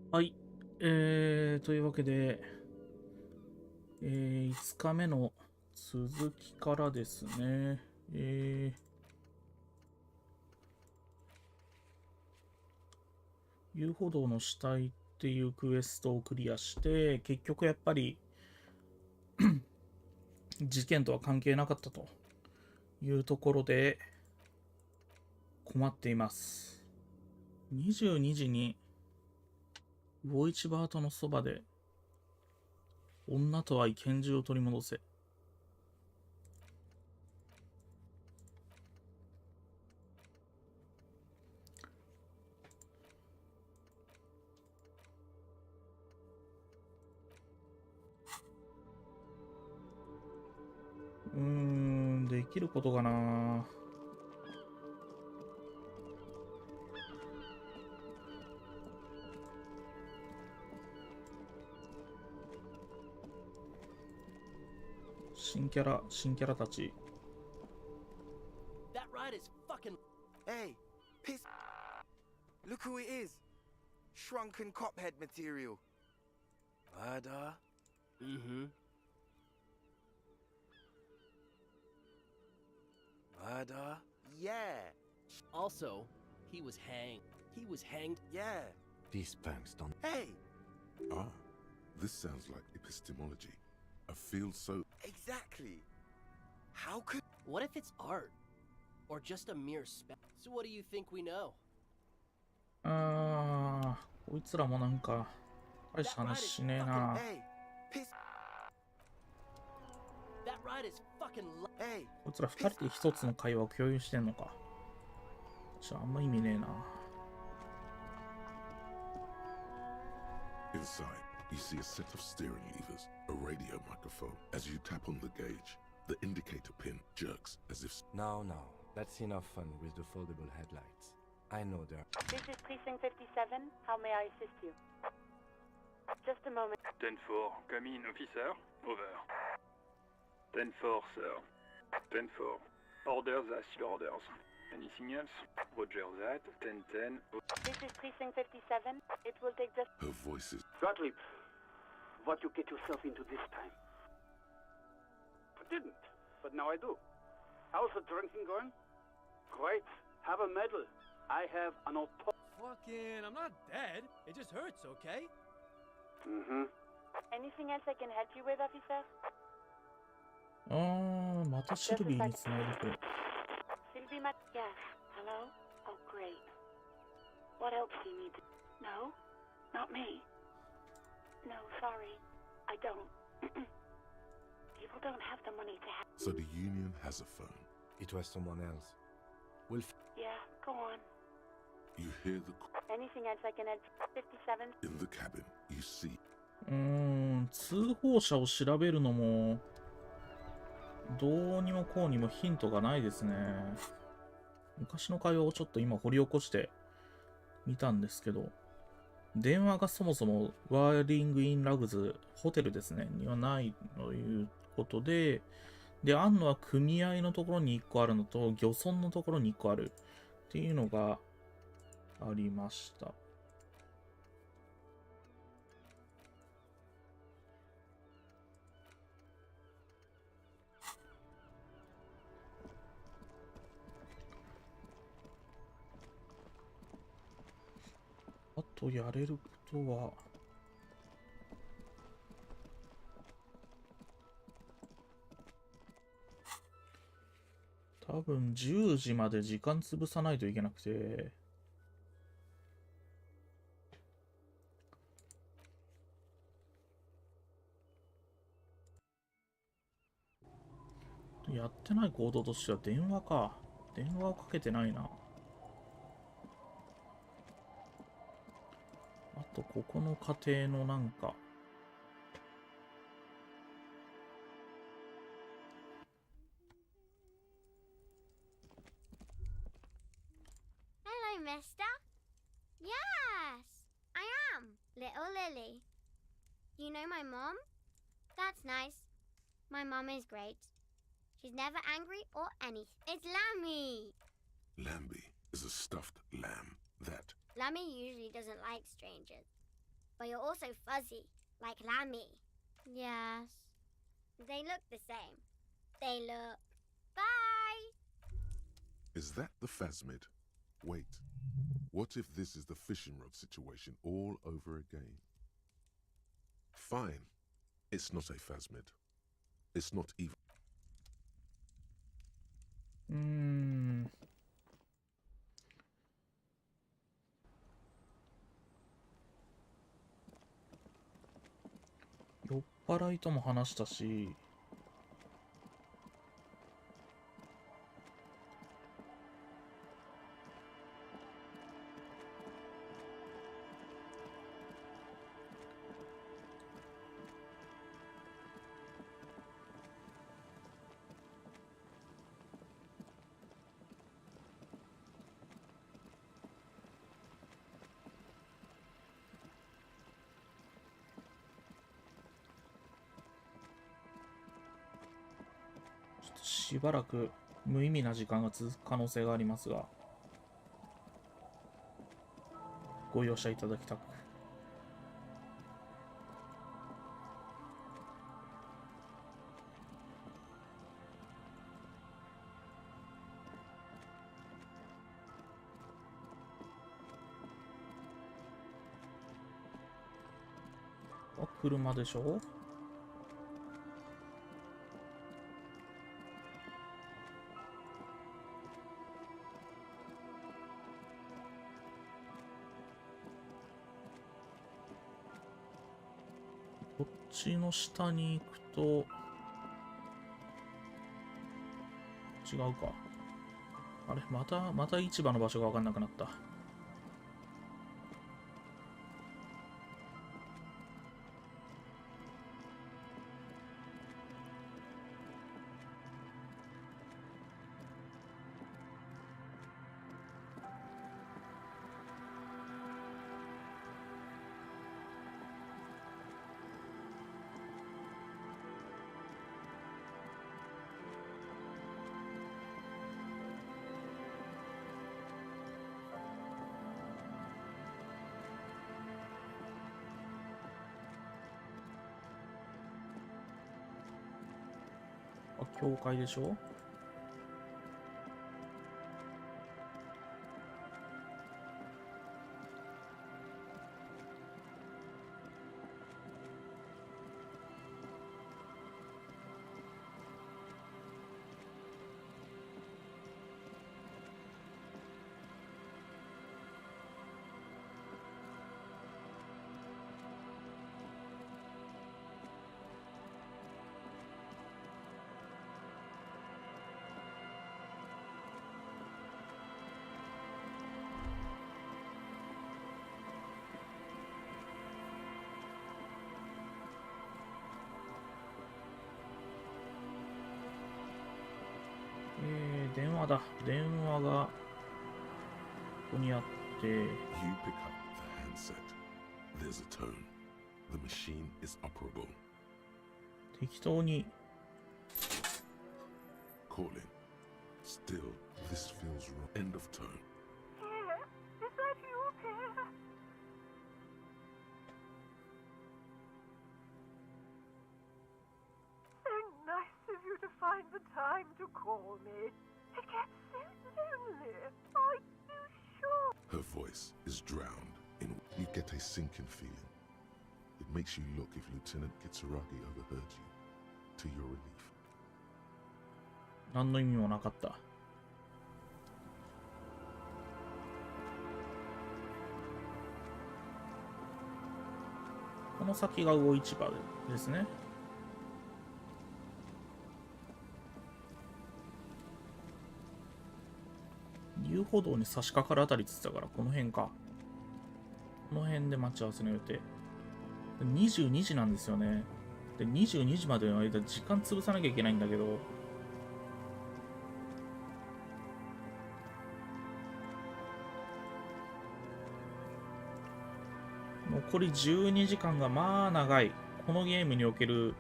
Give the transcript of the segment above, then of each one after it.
はい。というわけで、5日目の続きからですね。遊歩道の死体っていうクエストをクリアして、結局やっぱり事件とは関係なかったというところで困っています。22時に魚市場跡のそばで女と会い拳銃を取り戻せ。できることかな。新キャラたち。That ride is fucking. Hey, piss. Look who it is. Shrunken cophead material. Murder? Mm-hmm. Murder? Yeah. Also, he was hanged. He was hanged. Yeah. These banks don't. Hey, Ah, this sounds like epistemology. A field so... exactly. How could... What if it's art? Or just a mere spell? So what do you think we know? こいつらもなんか、大した話しねえな。Hey, piss. That ride is fucking. Hey. こいつら二人で一つの会話を共有してんのか。じゃああんま意味ねえな。Inside, you see a set of steering levers, a radio microphone. As you tap on the gauge, the indicator pin jerks as if... No, that's enough fun with the foldable headlights. I know there. This is Precinct 57. How may I assist you? Just a moment. 10-4, come in, officer. Over. 10-4, sir. 10-4. Orders are still orders. Anything else? Roger that. 10-10. This is Precinct 57. It will take just... Her voice is... Gottlieb, what you get yourself into this time? I didn't, but now I do. How's the drinking going? Great. Have a medal. I have an auto... Fucking, I'm not dead. It just hurts, okay? Mm-hmm. Anything else I can help you with, officer? またシルビーに繋いでくる。Sylvie Yes. Hello? Oh, great. What else do you need? No? Not me. No, sorry. I don't. People don't have the money to have... So the union has a phone. It was someone else. We'll Yeah, go on. You hear the... Anything else I can help? 57? In the cabin, you see... 通報者を調べるのも、どうにもこうにもヒントがないですね。昔の会話をちょっと今掘り起こしてみたんですけど、電話がそもそもワーリングインラグズ、ホテルですね、にはないということで、あんのは組合のところに1個あるのと、漁村のところに1個あるっていうのがありました。あとやれることは、多分10時まで時間潰さないといけなくて、やってない行動としては電話か。電話をかけてないな。あと、ここの家庭のなんか。Hello, mister. Yes, I am. Little Lily. You know my mom? That's nice. My mom is great. She's never angry or anything. It's Lammy. Lambie is a stuffed lamb that... Lammy usually doesn't like strangers. but you're also fuzzy, like Lammy. Yes. They look the same. They look... Bye! Is that the phasmid? Wait. What if this is the fishing rod situation all over again? Fine. It's not a phasmid. It's not even... 酔っ払いとも話したし、しばらく無意味な時間が続く可能性がありますが、ご容赦いただきたく。車でしょ。こっちの下に行くと違うか。あれ、また市場の場所が分かんなくなった。教会でしょ。電話だ。電話がここにあって。You pick up the handset. There's a tone. The machine is operable. 適当に。Calling. Still, this feels wrong. End of tone. Dear, is that you, dear? So nice of you to find the time to call me. It gets so lonely. Are you sure? Her voice is drowned in... You get a sinking feeling. It makes you look if Lieutenant Kitsuragi overheard you. To your relief. 何の意味もなかった。この先が魚市場ですね。遊歩道に差し掛かるあたりって言ってたから、この辺か。この辺で待ち合わせの予定。22時なんですよね。で、22時までの間、時間潰さなきゃいけないんだけど、残り12時間がまあ長い。このゲームにおける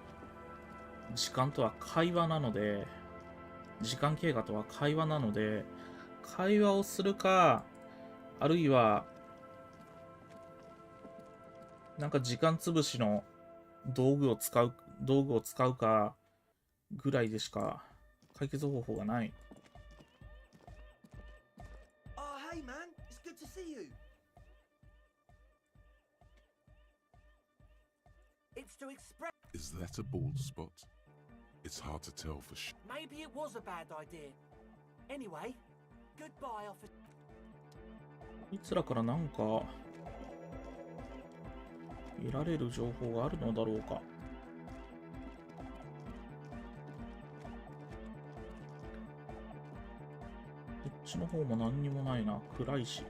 時間とは会話なので、時間経過とは会話なので、会話をするか、あるいはなんか時間つぶしの道具を使うかぐらいでしか解決方法がない。Oh, hey, man. It's good to see you. It's to express. Is that a bald spot? It's hard to tell for sure. Maybe it was a bad idea. Anyway, goodbye, officer. いつらからなんか得られる情報があるのだろうか。こっちの方も何にもないな。暗いし。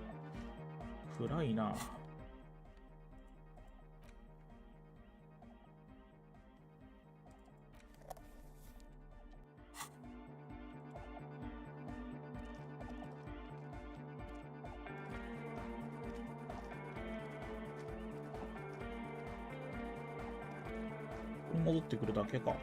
暗いな。戻ってくるだけか。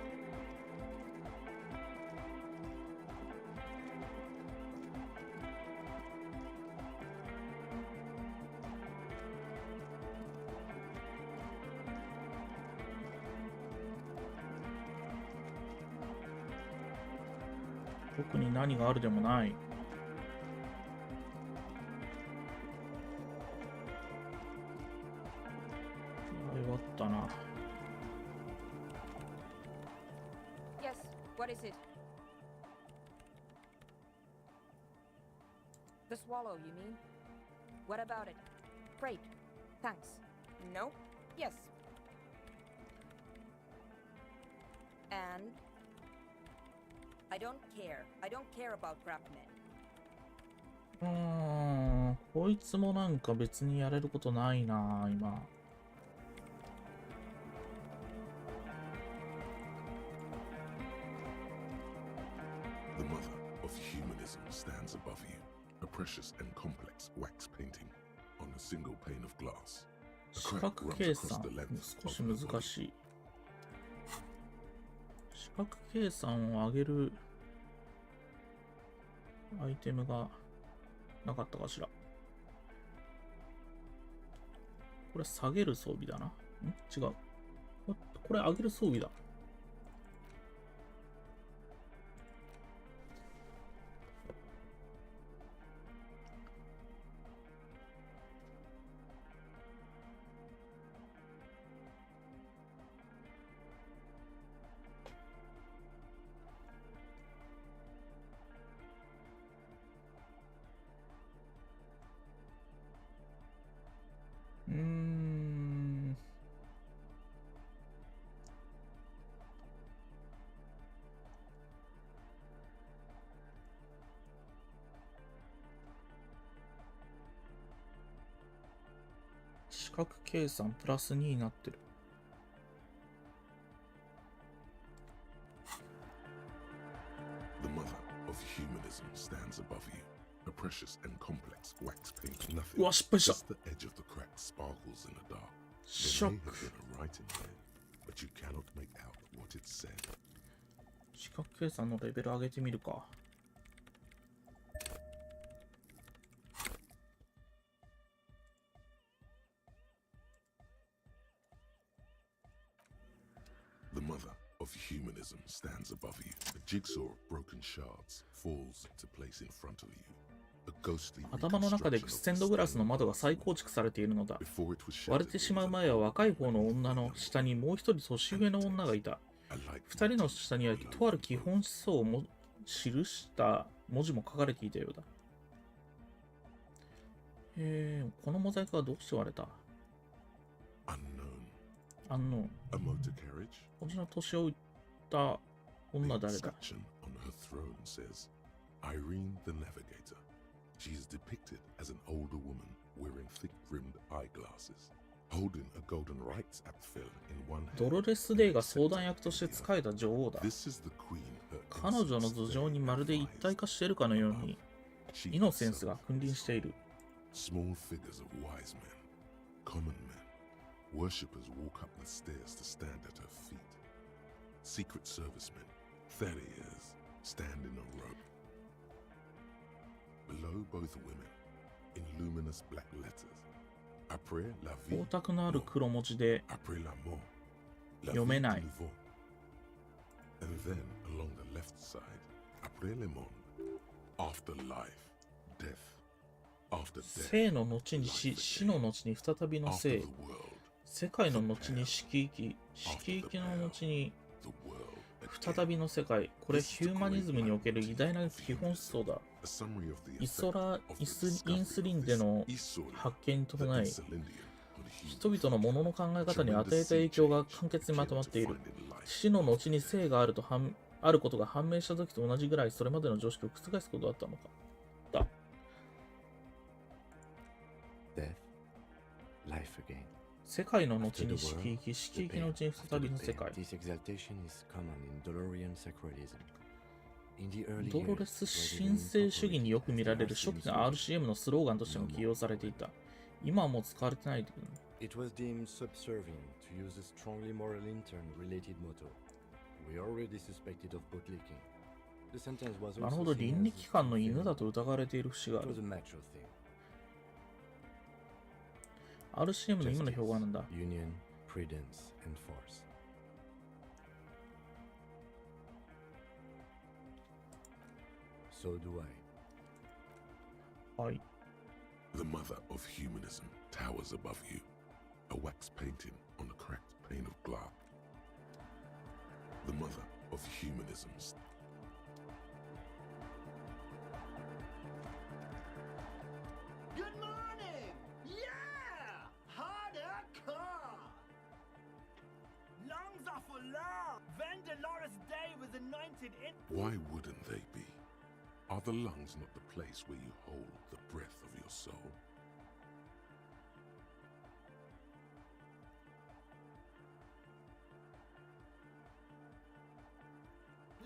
特に何があるでもない。弱ったな。What is it? The swallow, you mean? What about it? Great. Thanks. No? Yes. And? I don't care. I don't care about crapmen. こいつもなんか別にやれることないな、今。The mother of humanism stands above you, a precious and complex wax painting on a single pane of glass. 視覚計算、少し難しい。視覚計算を上げるアイテムがなかったかしら。これ下げる装備だな。違う。これ上げる装備だ。視覚計算プラス2になってる。The mother of humanism stands above you, a precious and complex wax painting. Nothing. うわ、失敗した。 Just the edge of the crack sparkles in the dark. ショ There ッ may ク。 have been a writing there, but you cannot make out what it said. 視覚計算のレベル上げてみるか。The mother of humanism stands above you. A jigsaw of broken shards falls into place in front of you. A ghostly 頭の中でクステンドグラスの窓が再構築されているのだ。割れてしまう前は若い方の女の下にもう一人年上の女がいた。二人の下にはとある基本思想を記した文字も書かれていたようだ。このモザイクはどうして割れた？ Unknown. A motor carriage? こっちの年老いた女誰だ？ The inscription on her throne says, Irene the Navigator. She is depicted as an older woman wearing thick-rimmed eyeglasses, holding a golden rights apfel in one hand. ドロレス・デイが相談役として仕えた女王だ。 This is the queen, her 彼女の頭上にまるで一体化しているかのように、イノセンスが君臨している。 Small figures of wise men, common men. Worshippers walk up the stairs to stand at her feet. Secret servicemen, farriers, stand in a row. Below both women, in luminous black letters, Après la vie. 光沢のある黒文字で Après la mort. La 読め vie ない。 de nouveau. And then along the left side. Après le monde. After life. Death. After death. 生の後に死、死の後に再びの After 生 the。world. 世界の後に色域、色域の後に The world. 再びの世界。これヒューマニズムにおける偉大な基本思想だ。 A summary of the イソ effect ラ of the イスイ discovery ンスリン of で this の Isola, 発見に the 伴い、 Insulindium, on human 人々の物の考え方に与えた影響が簡潔にまとまっている。死の後に生があるとあることが判明した時と同じぐらいそれまでの常識を覆すことだったのか。だ。 Death, life again. 世界の後に色域、色域の後に再びの世界。 This exaltation is common in Dolorian sacralism. In the early ドロレ years, ス it was 神 even 聖主義によく見られる incorporated 初期の RCM のスローガンとしても起用されていた。今はもう使われてない。 It was deemed subservient to use a strongly moral intern-related motto. We already suspected of bootlicking. The sentence was なるほ also ど、 seen 倫 as 理機関の犬 unfair. だと疑われている節があ It る was。a macho thing. RCM の今の評価なんだ。 Union, prudence, and force. So do I. はい。 The mother of humanism towers above you, a wax painting on a cracked pane of glass. The mother of humanism. Good morning! Yeah! Harder car! Lungs are for love. Then Dolores Day was anointed in. Why wouldn't they be? Are the lungs not the place where you hold the breath of your soul?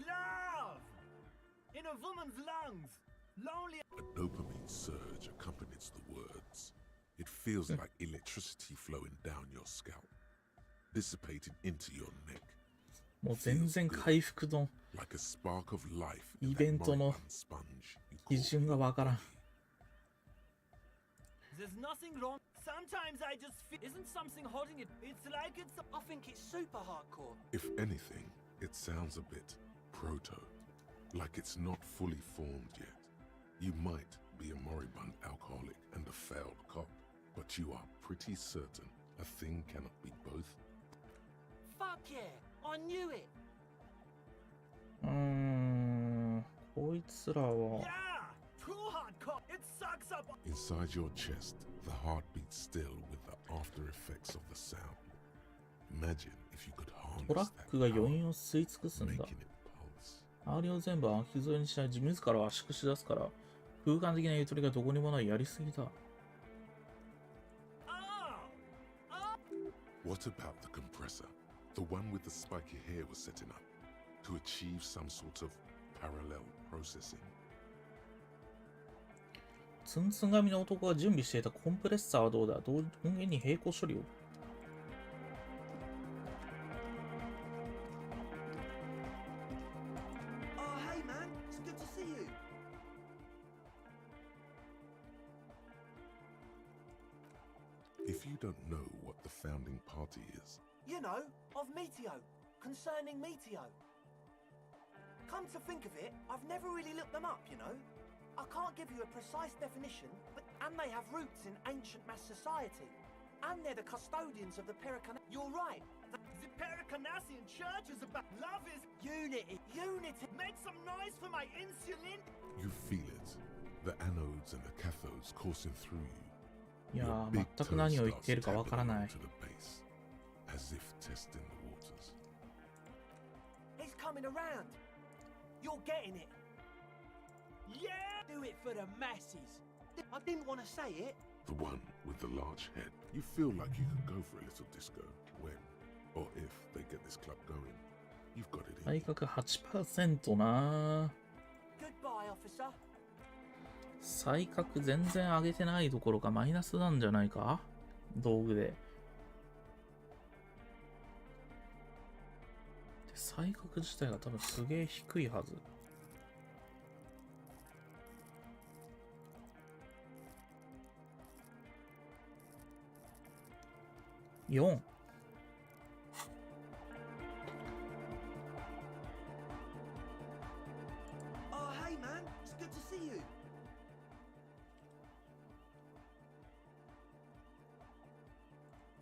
Love! In a woman's lungs. Lonely. A dopamine surge accompanies the words. It feels like electricity flowing down your scalp, dissipating into your neck. もう全然回復の Like a spark of life イ in ベ that ントの moribund sponge you 基 call 準がわからん。 There's nothing wrong. Sometimes I just feel. Isn't something holding it? It's like it's. I think it's super hardcore. If anything, it sounds a bit proto, like it's not fully formed yet. You might be a moribund alcoholic and a failed cop, but you are pretty certain a thing cannot be both. Fuck yeah! I knew it! こいつらは Yeah! Too hardcore. It sucks up. Inside your chest, the heart beats still with the after effects of the sound. Imagine if you could トラッ harness that クが余 power, 韻を吸い尽くすん making だ。 it pulse. 周りを全部巻き添えにしない自らを圧縮し出すから、空間的なゆとりがどこにもないやりすぎだ。 What about the compressor? The one with the spiky hair was setting up to achieve some sort of parallel processing. ツンツン髪の男が準備していたコンプレッサーはどうだ？音源に並行処理を。 Oh, hey man, it's good to see you. If you don't know what the founding party is, You know, of Meteo, concerning Meteo. Come to think of it, I've never really looked them up, you know. I can't give you a precise definition, and they have roots in ancient mass society. And they're the custodians of the Pericon. You're right. The Pericanassian Church is about love is Unity. Unity. make some noise for my insulin. you feel it. The anodes and the cathodes coursing through you. いや Your ー、 big 全く toe 何を言っ starts ているかわから tapping ない onto。the base, as if testing the waters. It's coming around. You're getting it. Yeah! Do it for the masses. I didn't want to say it. The one with the large head. You feel like you could go for a little disco when, or if they get this club going. You've got it in 体 you. 格 8% な。 Goodbye, officer. 才覚全然上げてないどころかマイナスなんじゃないか？道具で。で才覚自体が多分すげえ低いはず。4。Oh, hey man, it's good to see you.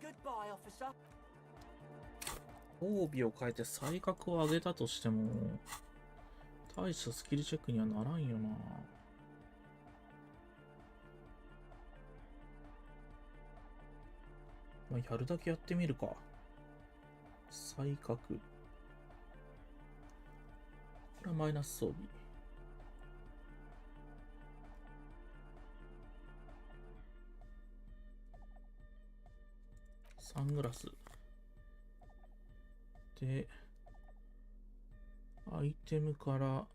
Goodbye, officer. 装備を変えて才覚を上げたとしても、大したスキルチェックにはならんよな。まあ、やるだけやってみるか。才覚。これはマイナス装備。サングラス。で、アイテムから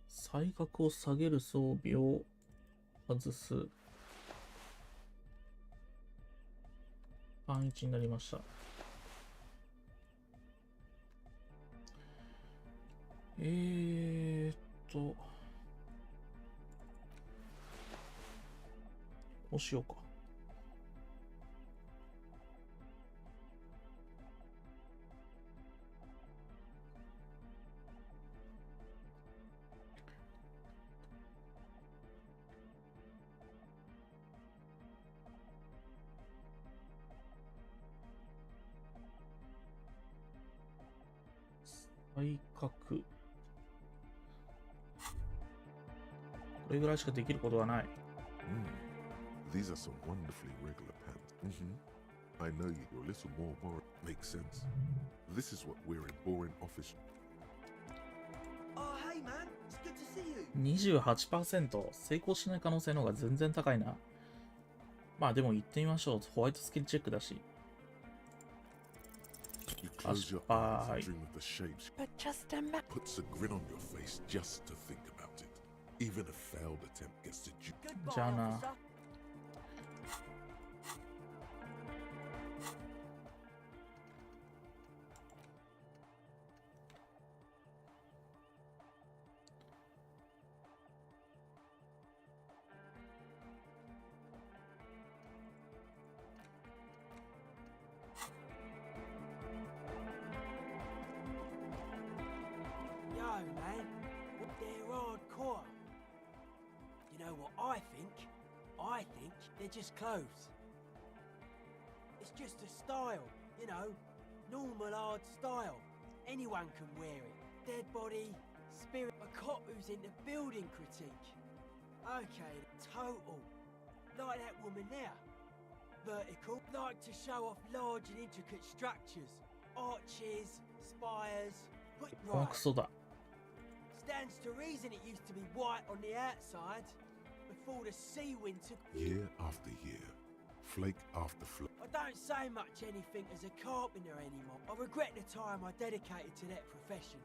才覚を下げる装備を外す。パン1になりました。こうしようか。才覚。これぐらいしかできることはない。These are some wonderfully regular pants. I know you're a little more boring. Makes sense. This is what we're in boring office. Oh, hey man, it's good to see you. 28%。成功しない可能性の方が全然高いな。まあでも行ってみましょう。ホワイトスキルチェックだし。You close your eyes and dream of the shapes. But just a minute. Puts a grin on your face just to think about it. Even a failed attempt gets to ju- じゃあな。Yo, man, they're hardcore. You know what I think? I think they're just clothes. It's just a style, you know, normal hard style. Anyone can wear it. Dead body, spirit, a cop who's into building critique. Okay, total. Like that woman there. Vertical, like to show off large and intricate structures. Arches, spires. But このクソだ。 Stands to reason it used to be white on the outside before the sea wind took. Year after year, flake after flake. I don't say much anything as a carpenter anymore. I regret the time I dedicated to that profession.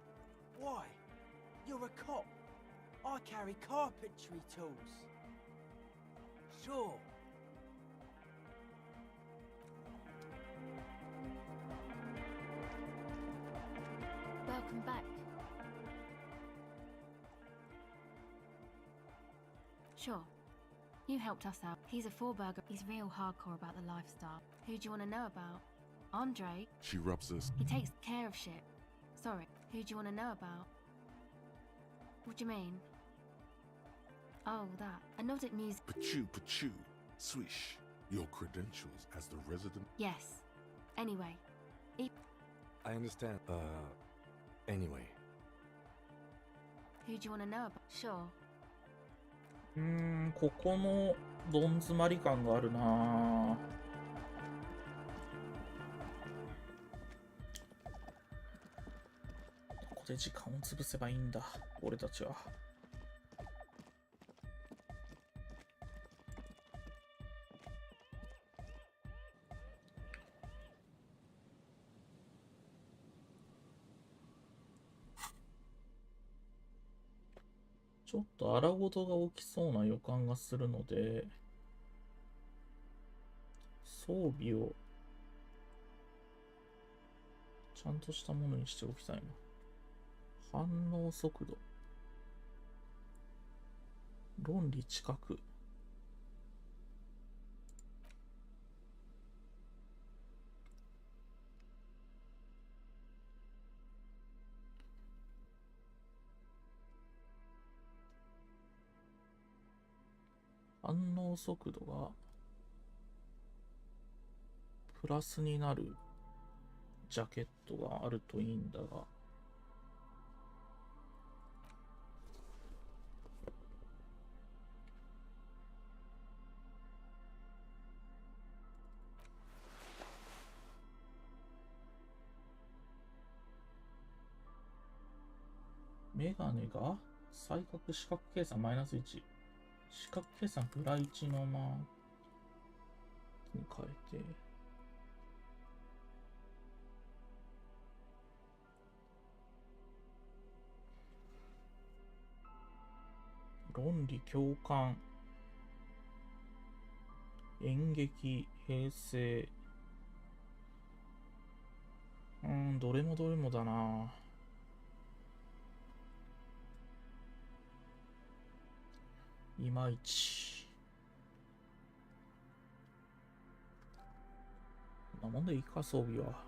Why? You're a cop. I carry carpentry tools. Sure. Welcome back. Sure. You helped us out. He's a four-burger. He's real hardcore about the lifestyle. Who do you want to know about? Andre? She rubs us. He takes care of shit. Sorry. Who do you want to know about? What do you mean? Oh, that. A Nordic music. Pachoo. Swish. Your credentials as the resident. Yes. Anyway. I understand. Anyway. Who do you want to know about? Sure. ここのどん詰まり感があるな。ここで時間を潰せばいいんだ、俺たちは。ちょっと荒事が起きそうな予感がするので、装備をちゃんとしたものにしておきたいな。反応速度、論理知覚、反応速度がプラスになるジャケットがあるといいんだが、メガネが再角視覚計算マイナス1、視覚計算プラ1のマークに変えて、論理共感、演劇、平成、どれもだな。いまいち。こんなもんでいいか、装備は。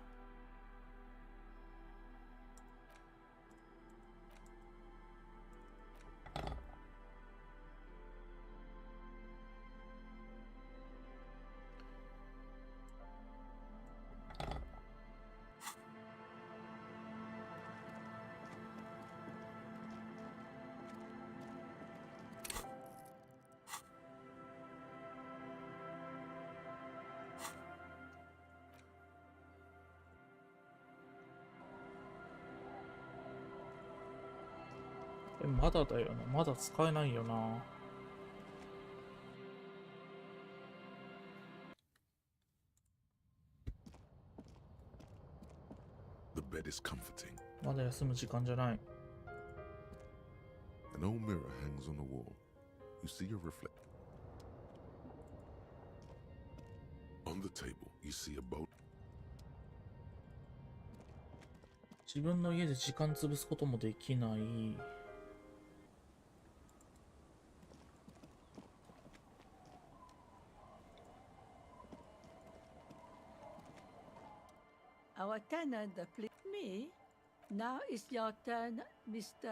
まだだよな。まだ使えないよな。The bed is comforting. まだ休む時間じゃない。An old mirror hangs on the wall. You see your reflection. On the table, you see a boat. 自分の家で時間潰すこともできない。Our tenant, please. Me? Now it's your turn, Mr.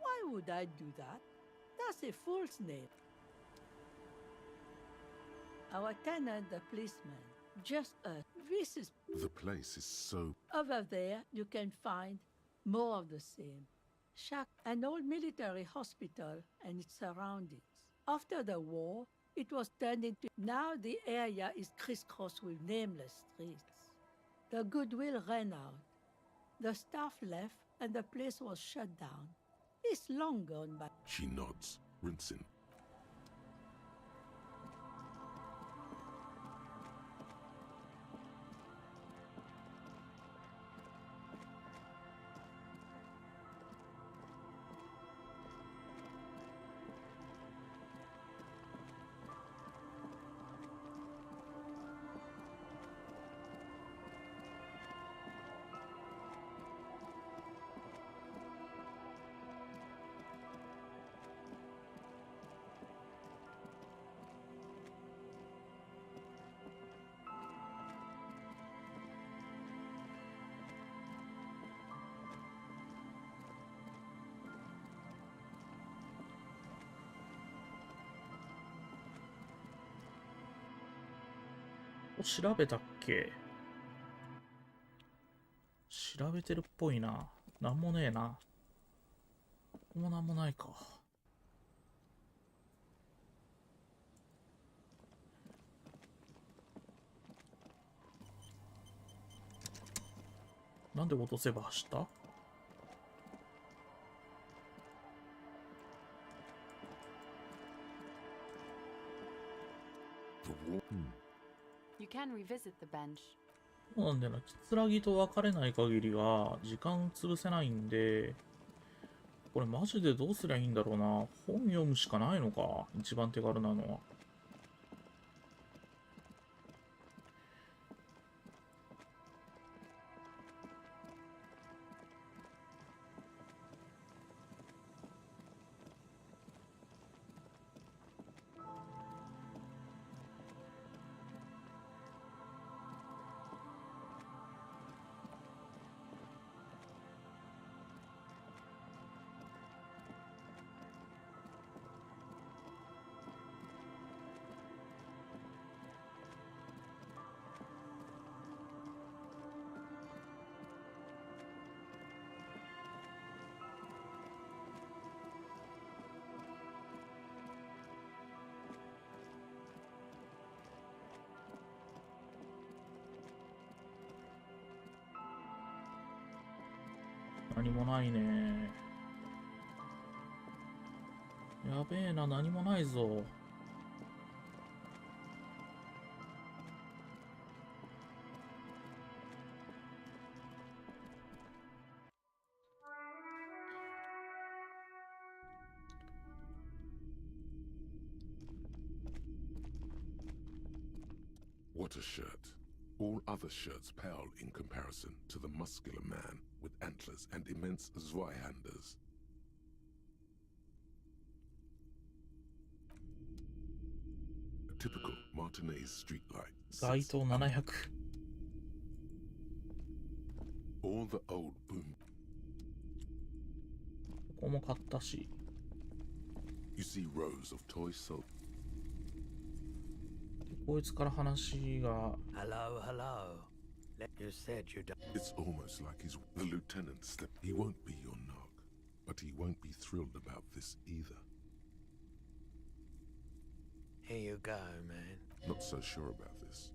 Why would I do that? That's a false name. Our tenant, the policeman. Just this is... The place is so... Over there, you can find more of the same. Shack, an old military hospital and its surroundings. After the war, it was turned into... Now the area is crisscrossed with nameless streets. The goodwill ran out. The staff left and the place was shut down. It's long gone by. She nods, rinsing.調べたっけ？調べてるっぽいな。なんもねえな。ここもなんもないか。なんで落とせば走った？ You can revisit the bench. そうなんだよな。キツラギと別れない限りは時間潰せないんで、これマジでどうすりゃいいんだろうな。本読むしかないのか。一番手軽なのは。何もないね。やべえな、何もないぞ。What a shirt. All other shirts pale in comparison to the muscular man with antlers and immense Zweihanders. A typical Martinez streetlight. 街灯700。All the old boom. ここも買ったし。You see rows of toys sold. こいつから話が。Hello, hello. You said you don't. It's almost like he's the lieutenant step. He won't be your knock, but he won't be thrilled about this either. Here you go, man. Not so sure about this.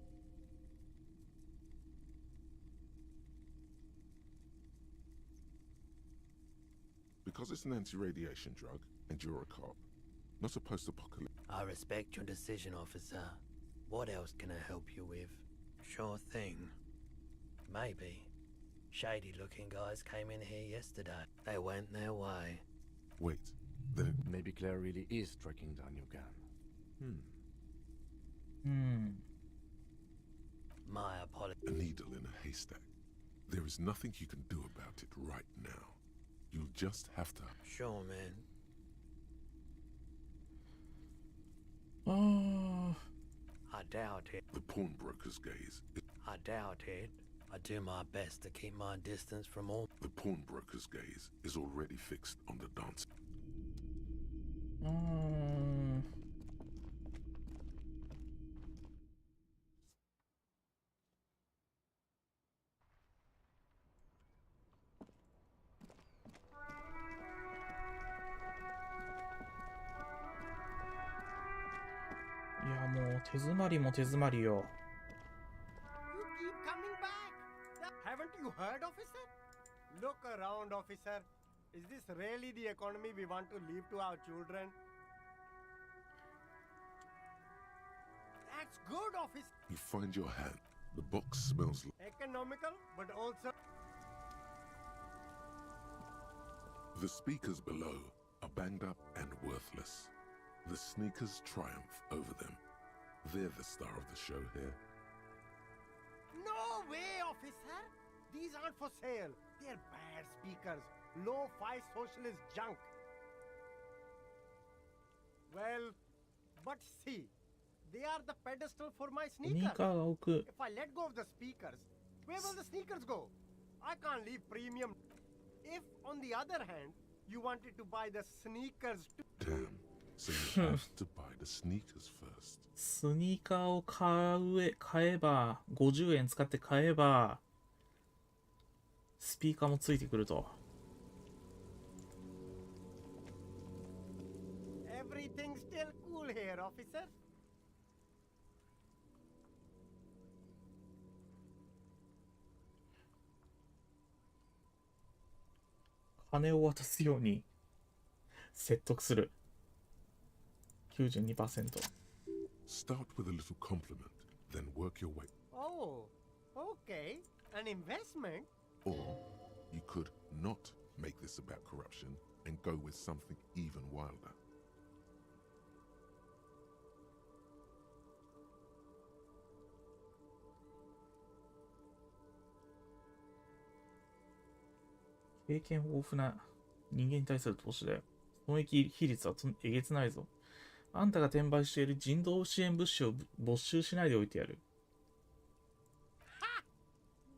Because it's an anti-radiation drug, and you're a cop, not a post-apocalyptic. I respect your decision, officer. What else can I help you with? Sure thing. Maybe. Shady-looking guys came in here yesterday. They went their way. Wait, then it... Maybe Claire really is tracking down your gun. My apologies. A needle in a haystack. There is nothing you can do about it right now. You'll just have to... Sure, man. I doubt it. The pawnbroker's gaze. I doubt it. I do my best to keep my distance from all. The pawnbroker's gaze is already fixed on the dance. いやもう手詰まりも手詰まりよ。 You keep coming back. Haven't you heard, officer? Look around, officer. Is this really the economy we want to leave to our children? That's good, officer. You find your hand. The box smells like... Economical, but also... The speakers below are banged up and worthless. The sneakers triumph over them. They're the star of the show here. No way, officer. These aren't for sale. They're bad speakers. Low-fi socialist junk. Well, but see, they are the pedestal for my スニー sneakers. カーが置く。 If I let go of the speakers, where will the sneakers go? I can't leave premium. If, on the other hand, you wanted to buy the sneakers too. Damn. So you have to buy the sneakers first. スニーカーを買えば、50円使って買えば、スピーカーもついてくると。Everything's still cool here, officer. 金を渡すように説得する。92%。Start with a little compliment, then work your way. Oh, okay. An investment? Or you could not make this about corruption and go with something even wilder.「経験豊富な人間に対する投資だよ。損益比率はえげつないぞ。あんたが転売している人道支援物資を没収しないでおいてやる。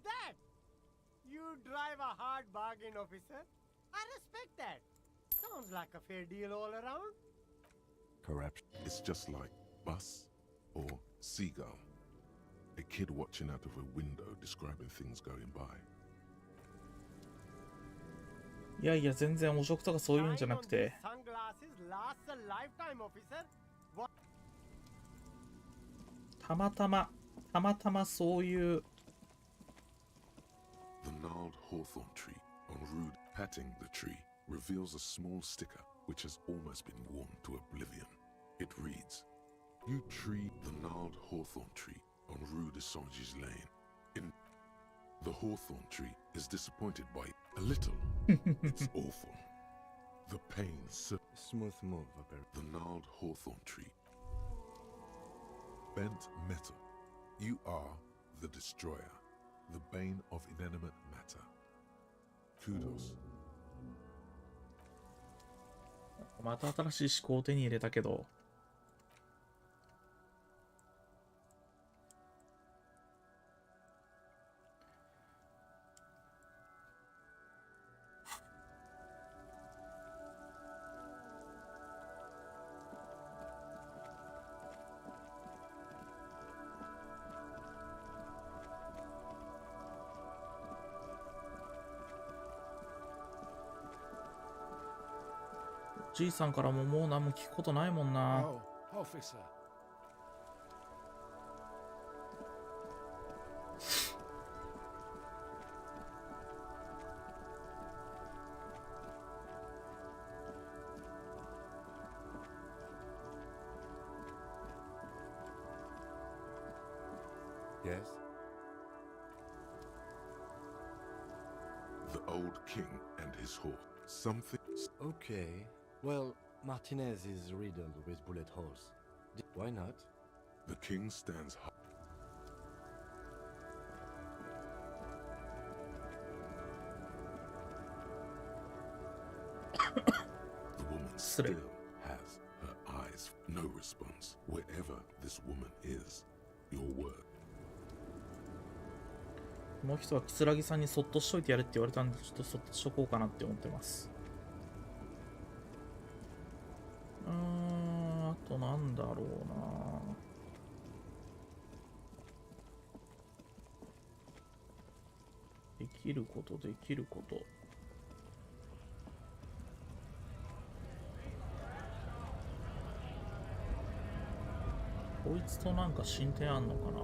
That! You drive a hard bargain, officer. I respect that. Sounds like a fair deal all around. Corruption. It's just like bus or seagull. A kid watching out of a window describing things going by. いやいや、全然汚職とかそういうんじゃなくて。 Sunglasses lasts a lifetime, officer. What? たまたまそういう。 The gnarled hawthorn tree on rude. Patting the tree reveals a small sticker which has almost been worn to oblivion. It reads, "You tree the gnarled hawthorn tree on Rue de Saint-Gislain. The hawthorn tree is disappointed by a little. It's awful. The pain Smooth move, the gnarled hawthorn tree. Bent metal. You are the destroyer, the bane of inanimate matter. Kudos." また新しい思考を手に入れたけど、じいさんからももう何も聞くことないもんな。Oh, officer. Yes? The old king and his horse. Something. Okay. Well, Martinez is riddled with bullet holes. Why not? The king stands high. The woman still has her eyes. No response. Wherever this woman is, your word. この人は如月さんにそっとしといてやれって言われたんで、ちょっとそっとしとこうかなって思ってます。あとなんだろうな。できること。こいつとなんか進展あんのかな。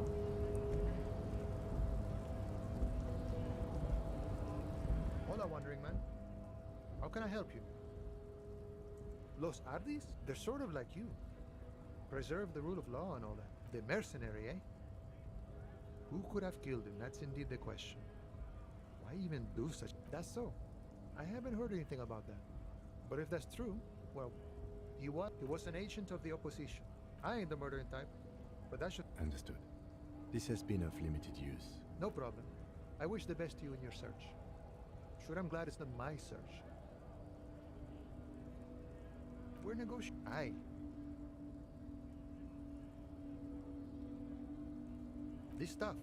Hola, wandering man. How can I help you? Los Ardis? They're sort of like you. Preserve the rule of law and all that. The mercenary, eh? Who could have killed him? That's indeed the question. Why even do such? That's so. I haven't heard anything about that. But if that's true, well, he was an agent of the opposition. I ain't the murdering type, but that should... Understood. This has been of limited use. No problem. I wish the best to you in your search. Sure, I'm glad it's not my search. We're negotiating. Aye. This stuff,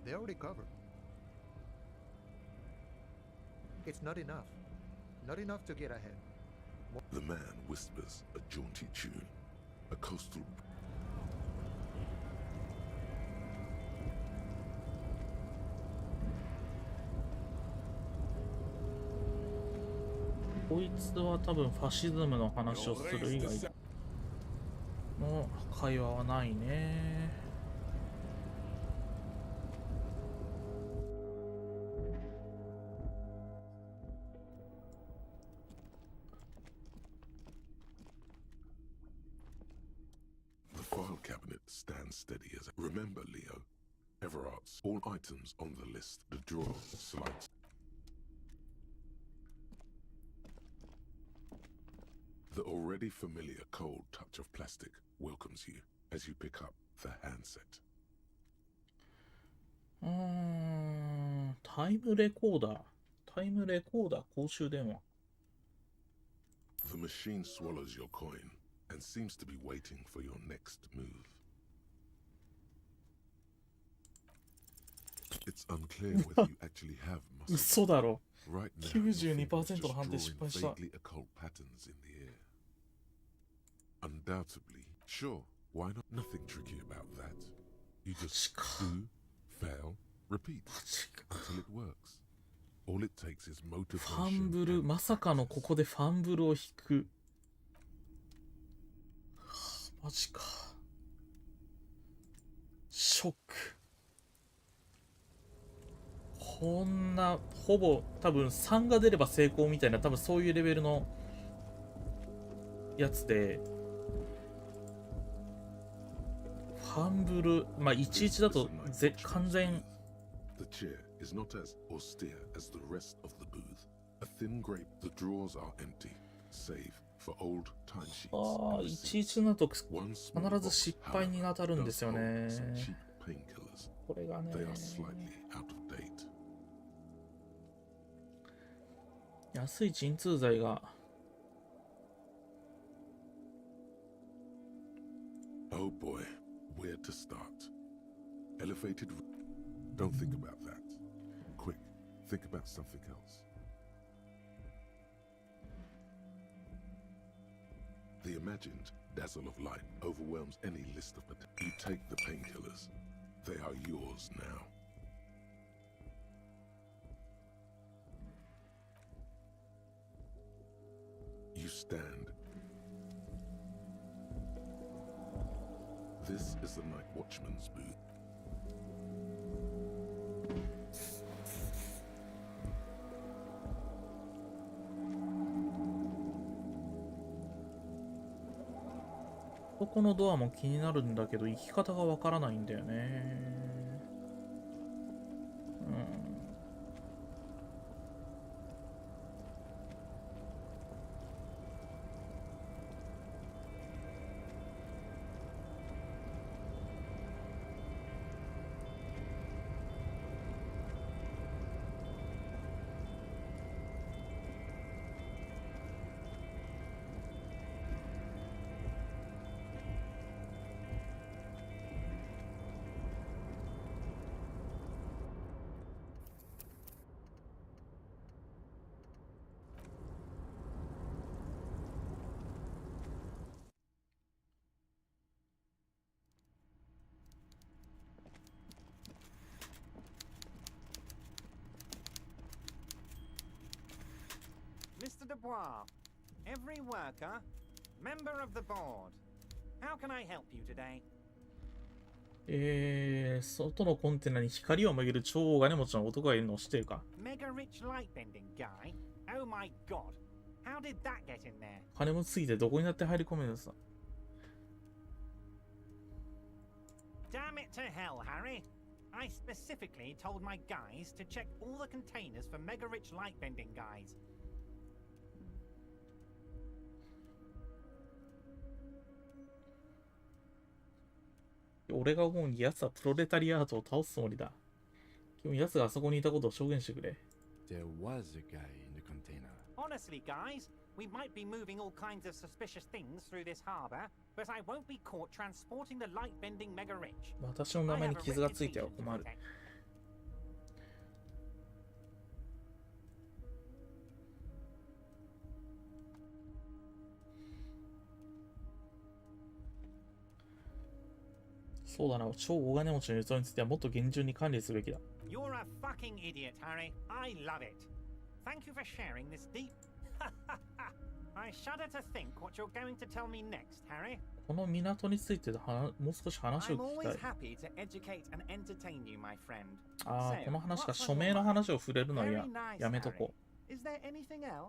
they already covered. It's not enough. Not enough to get ahead. The man whispers a jaunty tune. A coastal. こいつは多分ファシズムの話をする以外の会話はないね。The file cabinet stands steady as. Remember, Leo. Everart's. All items on the list. The drawer slides. The already familiar cold touch of plastic welcomes you as you pick up the handset. タイムレコーダー公衆電話。 The machine swallows your coin and seems to be waiting for your next move. It's unclear whether you actually have muscle. 嘘だろ。 Right now, your fingers92% just の判定失敗 drawing した。 vaguely occult patterns in the air. Undoubtedly, sure, why not? Nothing tricky about that. You just do, fail, repeat until it works. All it takes is ファン motivation. ブル、まさかのここでファンブルを引く。マジか。ショック。こんなほぼ多分3が出れば成功みたいな、多分そういうレベルのやつで、ファンブル、まあ11だと完全。 The chair is not as austere as the rest of the booth. A thin grape, the drawers are empty, save for old timesheets. ああ、11だと必ず失敗に当たるんですよね。これがね。They are slightly out of date. 安い鎮痛剤が。Oh boy, where to start? Elevated. Don't think about that. Quick, think about something else. The imagined dazzle of light overwhelms any list of You take the painkillers. They are yours now. You stand. This is the night watchman's booth.ここのドアも気になるんだけど、行き方がわからないんだよね。Mr. Dubois, every worker, member of the board. How can I help you today? 外のコンテナに光を曲げる超大金持ちの男がいるのを知ってるか？ Mega rich light bending guy? Oh my god. How did that get in there? 金持ちすぎてどこにだって入り込めるのさ。Damn it to hell, Harry. I specifically told my guys to check all the containers for mega rich light bending guys. 俺が思うに奴はプロレタリアートを倒すつもりだ。君、奴があそこにいたことを証言してくれ。There was a guy in the container. Honestly, guys, we might be moving all kinds of suspicious things through this harbor, but I won't be caught transporting the light-bending mega rich. 私の名前に傷がついては困る。そうだな、超大金持ちの輸送についてはもっと厳重に管理すべきだ。You're a fucking idiot, Harry. I love it. Thank you for sharing this deep. I shudder to think what you're going to tell me next, Harry. この港についてもう少し話を I'm 聞き always たい。 happy to educate and entertain you, my friend. ああ、 So, この話か、 what's 署 on 名 your の mind? 話を触れるのは Very nice, やめとこ Harry. Is there anything else?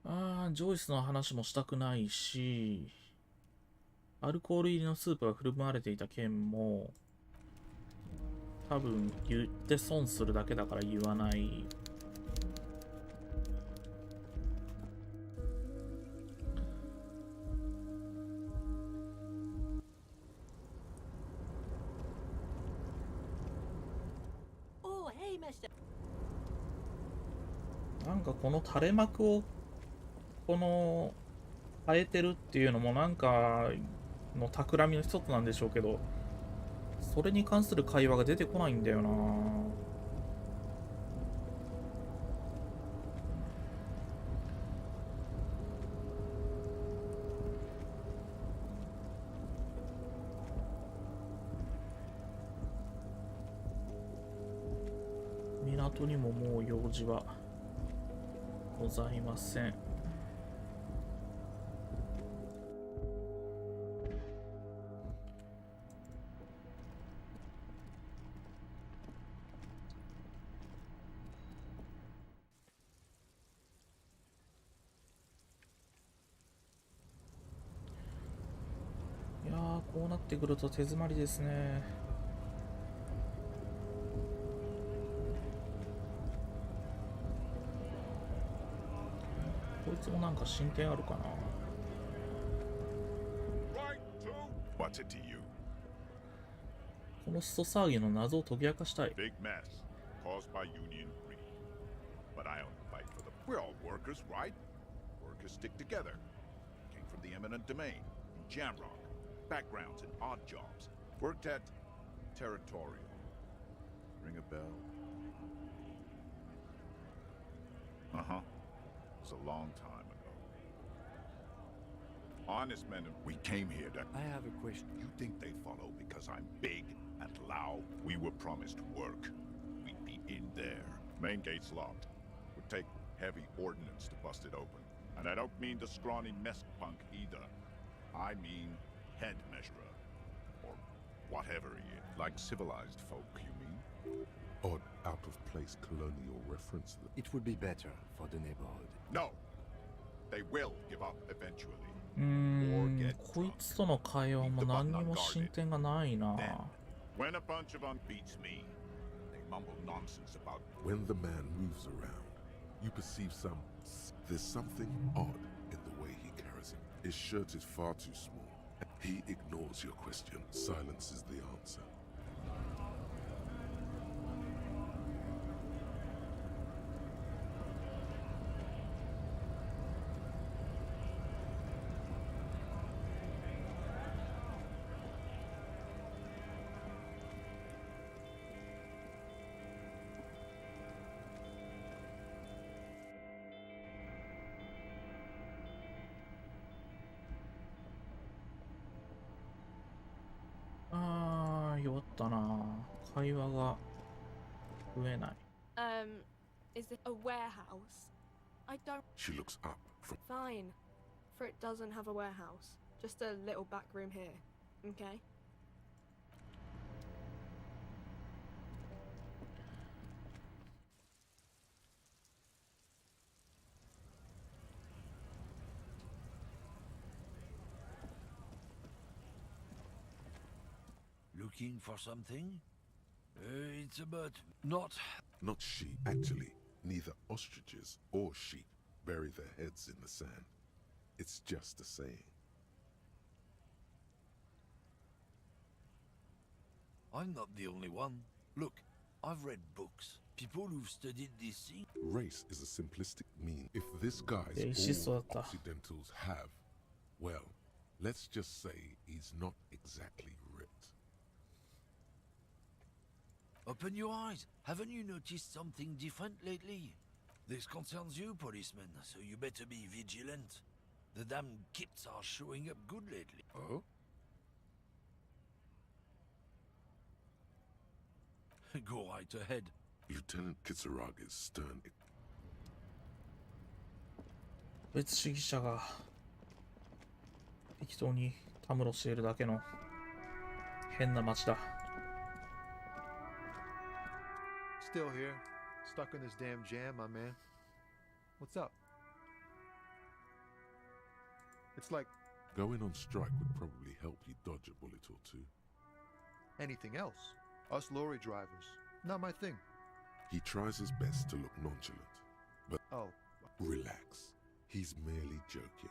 う。ああ、ジョイスの話もしたくないし、アルコール入りのスープが振る舞われていた件も、多分言って損するだけだから言わない。Oh, hey, mister. なんかこの垂れ幕をこの変えてるっていうのもなんかの企みの一つなんでしょうけど、それに関する会話が出てこないんだよな。港にももう用事はございません。こうなってくると手詰まりですね。こいつもなんか進展あるかな。What's it to you? このスト騒ぎの謎を解き明かしたい。 Big mess caused by Union greed. But I only fight for the. We're all workers, right? Workers stick together. Came from the eminent domain, Jamrock. Backgrounds in odd jobs. Worked at Territorial. Ring a bell? Uh-huh. It was a long time ago. Honest men, we came here to... I have a question. You think they follow because I'm big and loud? We were promised work. We'd be in there. Main gate's locked. Would take heavy ordnance to bust it open. And I don't mean the scrawny mess punk either. I mean head measurer. Or whatever he is. Like civilized folk, you mean? Odd, out-of-place colonial reference. It would be better for the neighborhood. No! They will give up eventually. こいつとの会話も何にも進展がないな。 When a bunch of unbeats me, they mumble nonsense about... When the man moves around, you perceive there's something odd in the way he carries him. His shirt is far too small. He ignores your question. Silence is the answer. Ah, 弱ったな。会話が増えない。Is it a warehouse? I don't. She looks up from... Fine. For it doesn't have a warehouse. Just a little back room here. Okay? Looking for something? It's about not sheep. Actually, neither ostriches or sheep bury their heads in the sand. It's just a saying. I'm not the only one. Look, I've read books. People who've studied this thing. Race is a simplistic mean. If this guy's all Occidentals have, well, let's just say he's not exactly ripped. Open your eyes. Haven't you noticed something different lately? This concerns you, policeman, so you better be vigilant. The damn kids are showing up good lately. Oh? Go right ahead. Lieutenant Kitsuraga's stern. 別主義者が適当にたむろしているだけの変な街だ。Still here, stuck in this damn jam, my man. What's up? It's like... Going on strike would probably help you dodge a bullet or two. Anything else? Us lorry drivers. Not my thing. He tries his best to look nonchalant, but... Oh. Relax. He's merely joking.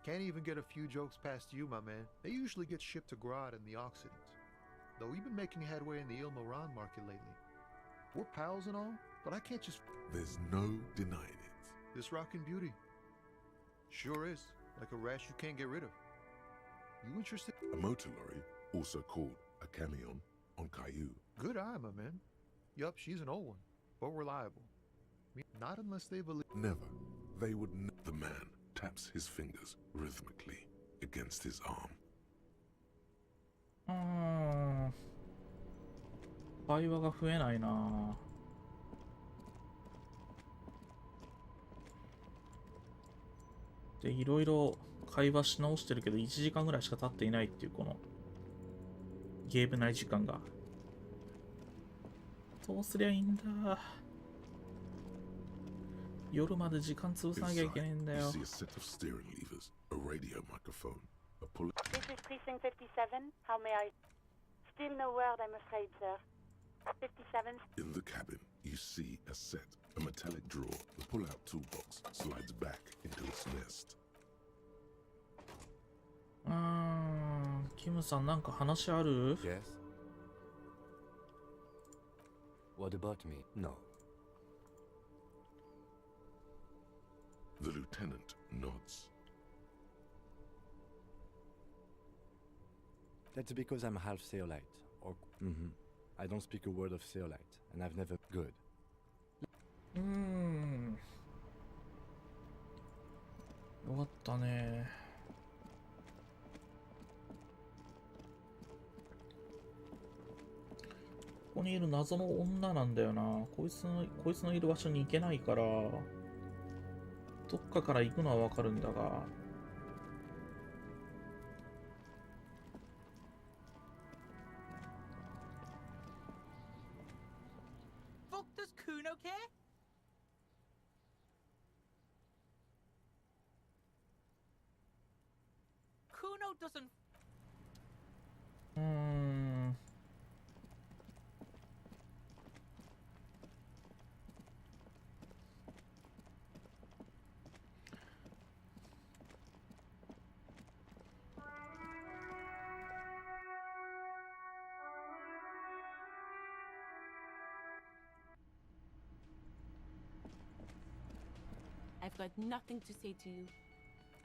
Can't even get a few jokes past you, my man. They usually get shipped to Grodd in the Occident. Though we've been making headway in the Il Moran market lately. We're pals and all, but I can't just... There's no denying it. This rockin' beauty. Sure is. Like a rash you can't get rid of. You interested? A motor lorry, also called a camion, on Caillou. Good eye, my man. Yup, she's an old one, but reliable. Not unless they believe... Never. They would... The man taps his fingers rhythmically against his arm. 会話が増えないな。で、いろいろ会話し直してるけど1時間ぐらいしか経っていないっていうこのゲーム内時間が。どうすりゃいいんだ。夜まで時間潰さなきゃいけないんだよ。You see a set of steering levers, a radio microphone, A pull. This is Precinct 57. How may I? Still no word, I'm afraid, sir. 57. In the cabin, you see a set, a metallic drawer. The pull-out toolbox slides back into its nest. キムさんなんか話ある？ Yes. What about me? No. The lieutenant nods. That's because I'm half Seolite. Or, I don't speak a word of Seolite, and I've never. Good. よかったね。ここにいる謎の女なんだよな。こいつのいる場所に行けないから、どっかから行くのはわかるんだが。Fuck, does Kuno care? Kuno doesn't. 've got nothing to say to you.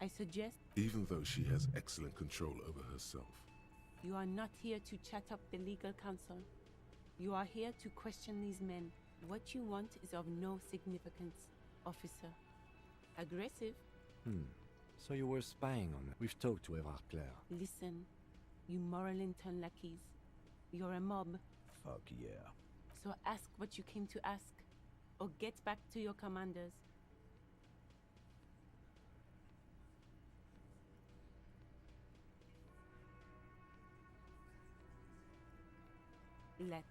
I suggest Even though she has excellent control over herself, you are not here to chat up the legal counsel. You are here to question these men. What you want is of no significance, officer. Aggressive? So you were spying on her. We've talked to Eva Claire. Listen, you moral intern lackeys. You're a mob. Fuck yeah. So ask what you came to ask, or get back to your commanders. Let's.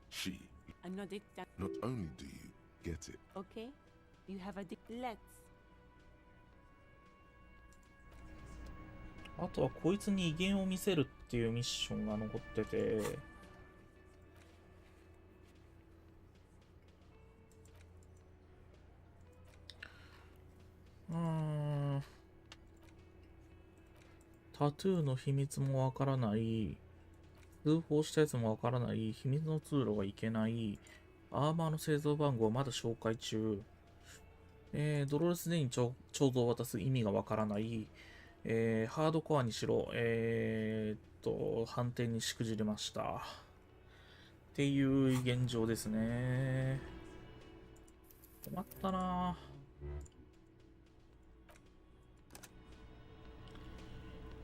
she. Another that. Not only do you get it, Okay? You have a let's. あとはこいつに威厳を見せるっていうミッションが残ってて、タトゥーの秘密もわからない、通報したやつもわからない、秘密の通路がいけない、アーマーの製造番号まだ紹介中、ドロレス・デイに彫像を渡す意味がわからない、ハードコアにしろ、判定にしくじりました。っていう現状ですね。困ったなぁ。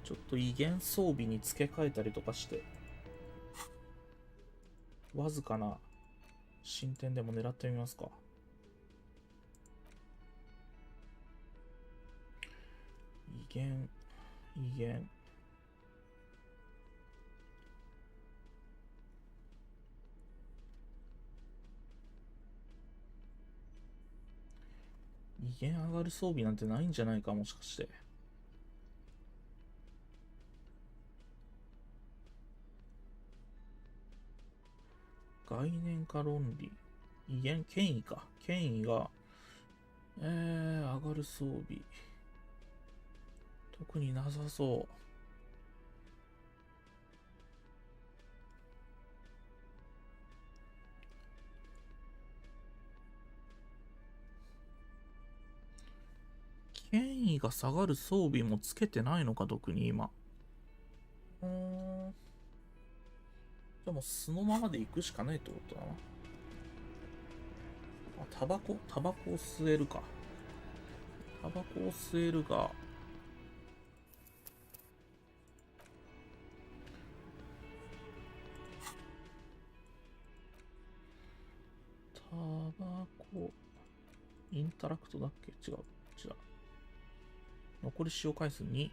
ちょっと威厳装備に付け替えたりとかして、わずかな進展でも狙ってみますか。威厳。威厳上がる装備なんてないんじゃないか、もしかして。概念化論理。威厳、権威か。権威が、上がる装備。特になさそう。権威が下がる装備もつけてないのか、特に今。じゃあもう素のままで行くしかないってことだな。あ、タバコを吸えるか。タバコを吸えるが、タバコ、インタラクトだっけ？違う。残り使用回数2。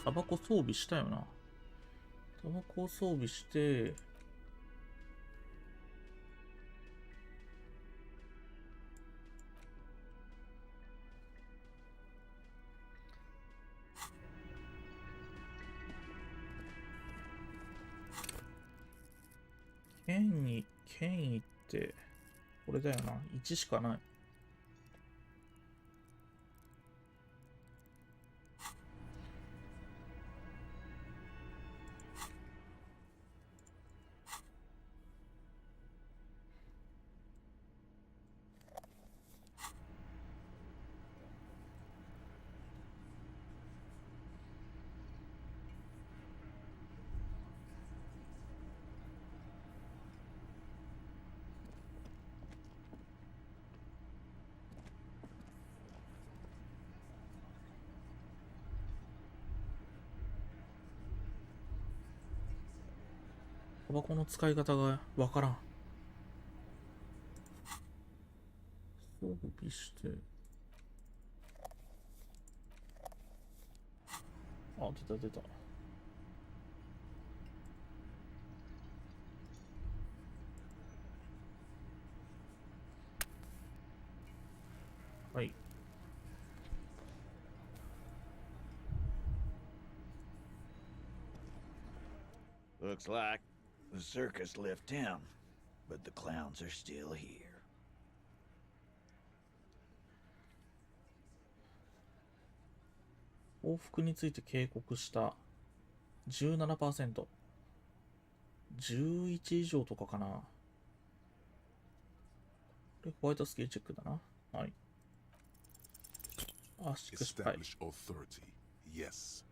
タバコ装備したよな。タバコを装備して、権威って、これだよな。1しかない。タバコの使い方がわからん。装備して。あ、出た出た。はい。Looks like the circus left town, but the clowns are still here. 往復について警告した17%。11以上とかかな。これホワイトスケールチェックだな。はい。あ、失敗。 Establish authority. Yes.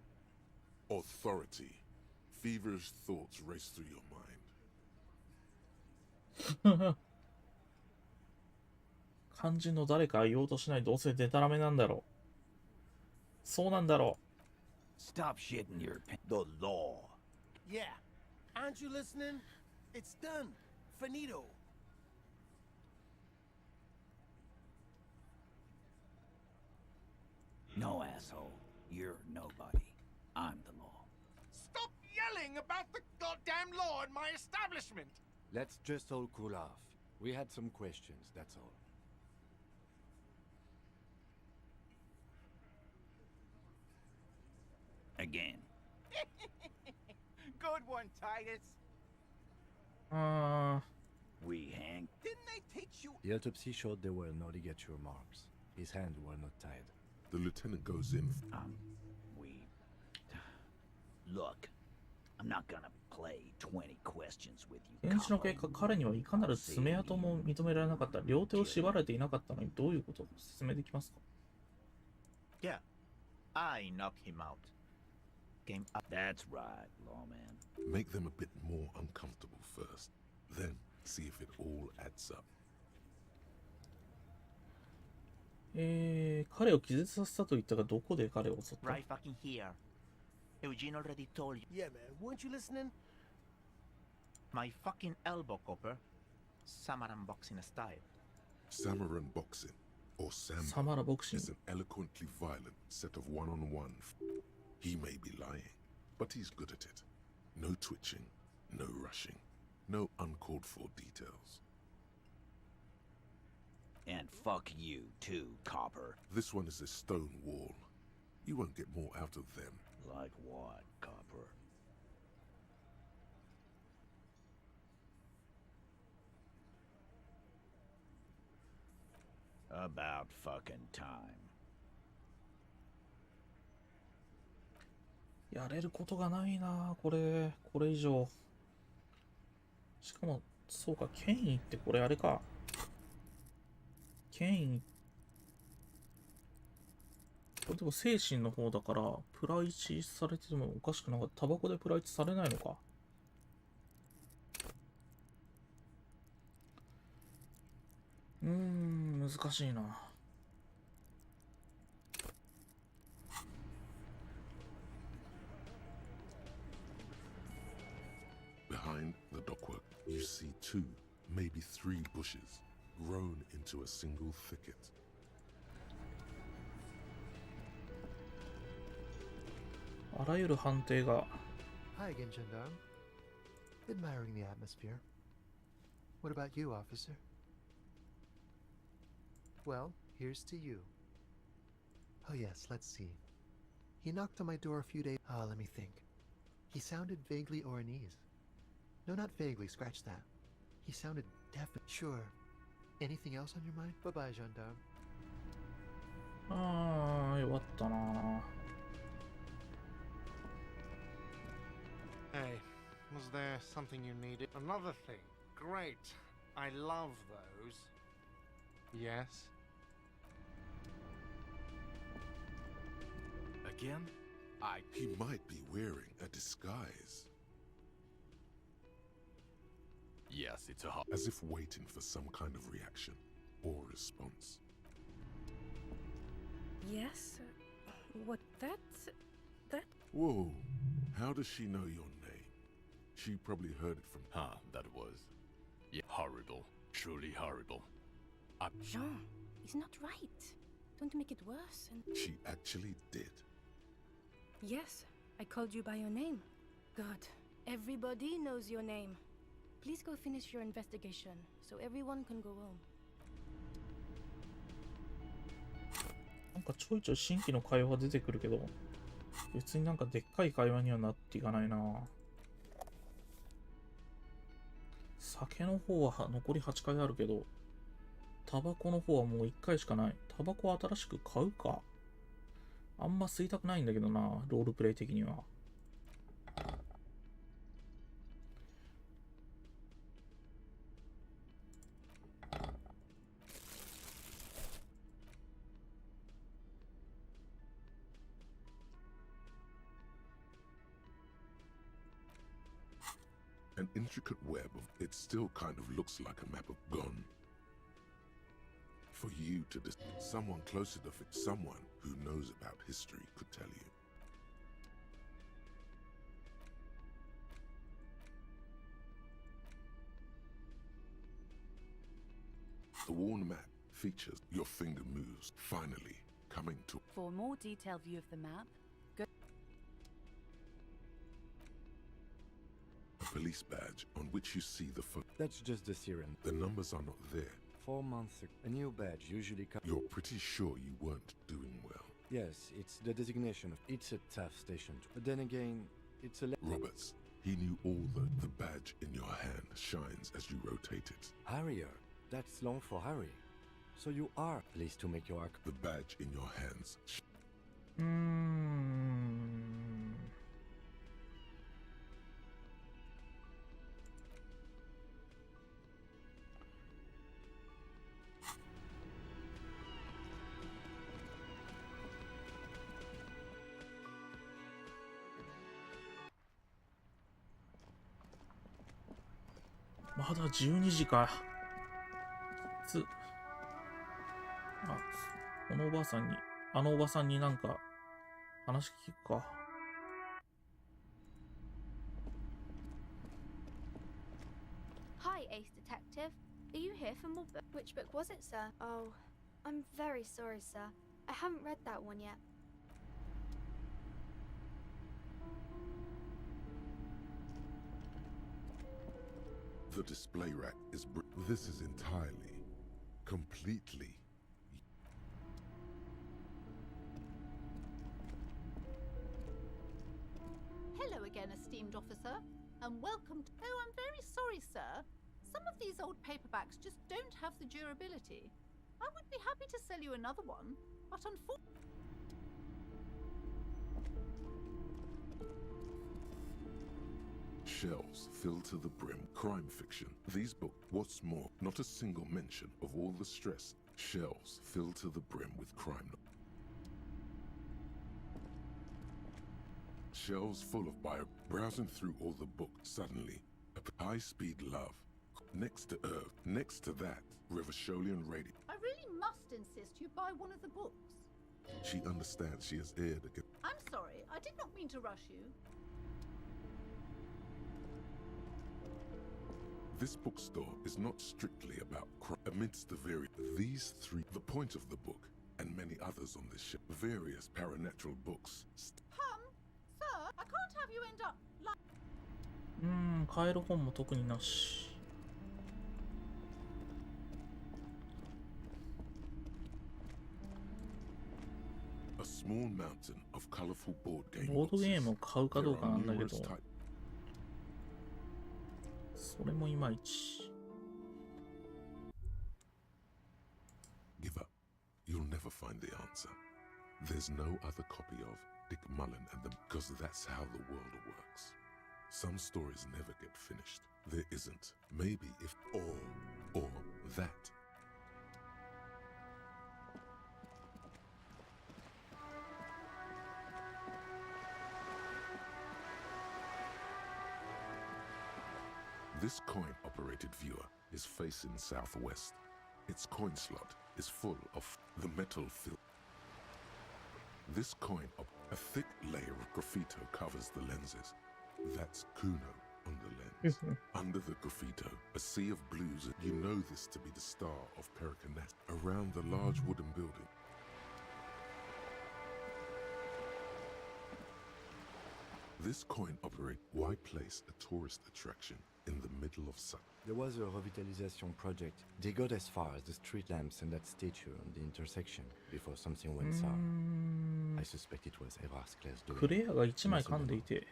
Authority. Feverish thoughts race through your mind. 肝心の誰か言おうとしない。どうせデタラメなんだろう。そうなんだろう。 Stop shitting your pants. The law. Yeah. Aren't you listening? It's done. Finito. No, asshole. You're nobody. I'm the law. Stop yelling about the goddamn law in my establishment! Let's just all cool off. We had some questions, that's all. Again. Good one, Titus. We hang. Didn't they teach you? The autopsy showed there were no ligature marks. His hands were not tied. The lieutenant goes in. Look, I'm not gonna play 20 questions with you. 検視の結果、彼にはいかなる爪痕も認められなかった。両手を縛られていなかったのにどういうこと説明できますか？ Yeah, I knocked him out. Game up. That's right, lawman. Make them a bit more uncomfortable first. Then see if it all adds up. 彼を気絶させたと言ったが、どこで彼を襲った？ Right fucking here. Eugene already told you. Yeah, man. Weren't you listening? My fucking elbow copper. Samaran boxing style. Samaran boxing, or Sambo, Samara boxing, is an eloquently violent set of one-on-one. He may be lying, but he's good at it. No twitching, no rushing, no uncalled for details. And fuck you too, copper. This one is a stone wall. You won't get more out of them. Like what, copper? About fucking time. やれることがないな、これ以上。しかも、そうか、権威ってこれあれか。権威。これでも精神の方だから、プライチされててもおかしくなかった。タバコでプライチされないのか。難しいな。Behind the dockwork, you see 2, maybe 3 bushes, grown into a single thicket. あらゆる判定が。 Hi again, gendarme. Admiring the atmosphere. What about you, officer? Well, here's to you. Oh yes, let's see. He knocked on my door a few days... let me think. He sounded vaguely Oranese. No, not vaguely, scratch that. He sounded definitely... Sure. Anything else on your mind? Bye-bye, gendarme. ああ、弱ったな。 Hey, was there something you needed? Another thing. Great. I love those. Yes? Again? He might be wearing a disguise. Yes, it's a as if waiting for some kind of reaction or response. Yes? What, that? Whoa, how does she know your name? She probably heard it from... that was... Yeah, horrible. Truly horrible. Jean, he's not right. Don't make it worse and... She actually did. Yes, I called you by your name. God, everybody knows your name. Please go finish your investigation, so everyone can go home. なんかちょいちょい新規の会話が出てくるけど、別になんかでっかい会話にはなっていかないな。酒の方は残り8回あるけど、タバコの方はもう1回しかない。タバコは新しく買うか。あんま吸いたくないんだけどな、ロールプレイ的には。An intricate web of it still kind of looks like a map of gone. For you to someone close enough, someone who knows about history could tell you. The worn map features your finger moves finally coming to. For a more detailed view of the map, go. A police badge on which you see the photo. That's just the siren. The numbers are not there. 4 months ago, a new badge usually comes. You're pretty sure you weren't doing well. Yes, it's the designation of. It's a tough station. But then again, it's a. Roberts, he knew all the badge in your hand shines as you rotate it. Harrier. That's long for Harry. So you are pleased to make your arc. The badge in your hands.まだ12時か。このおばあさんに、あのおばさんになんか話聞くか。Hi, Ace Detective. Are you here for more book? Which book was it, sir? Oh, I'm very sorry, sir. I haven't read that one yet. The display rack is. This is entirely, completely. Hello again, esteemed officer, and welcome to... Oh, I'm very sorry, sir. Some of these old paperbacks just don't have the durability. I would be happy to sell you another one, but unfortunately... Shelves filled to the brim. Crime fiction. These books. What's more, not a single mention of all the stress. Shelves filled to the brim with crime. Shelves full of bio. Browsing through all the books. Suddenly, a high-speed love. Next to Earth. Next to that, Rivasholian radio. I really must insist you buy one of the books. She understands she has aired again. I'm sorry, I did not mean to rush you. This bookstore is not strictly about crime. Amidst the these three, the point of the book, and many others on this ship, various paranatural books. Sir, have you end up like 変える本も特になし。A small mountain of colorful board game ボードゲームを boxes. 買うかどうかなんだけ There ど are numerous types.、それもいまいち。Give up. You'll never find the answer. There's no other copy of Dick Mullen and them because that's how the world works. Some stories never get finished. There isn't. Maybe if or that. This coin-operated viewer is facing southwest. Its coin slot is full of the metal fill. This a thick layer of graffito covers the lenses. That's Kuno on the lens. Under the graffito, a sea of blues. You know this to be the star of Pericanet around the large wooden building. This coin operate. Why place a tourist attraction in the middle of sun? There was a revitalization project. They got as far as the street lamps and that statue on the intersection before something went sour. I suspect it was Evars Claire's doing. クレアが1枚噛んでいて、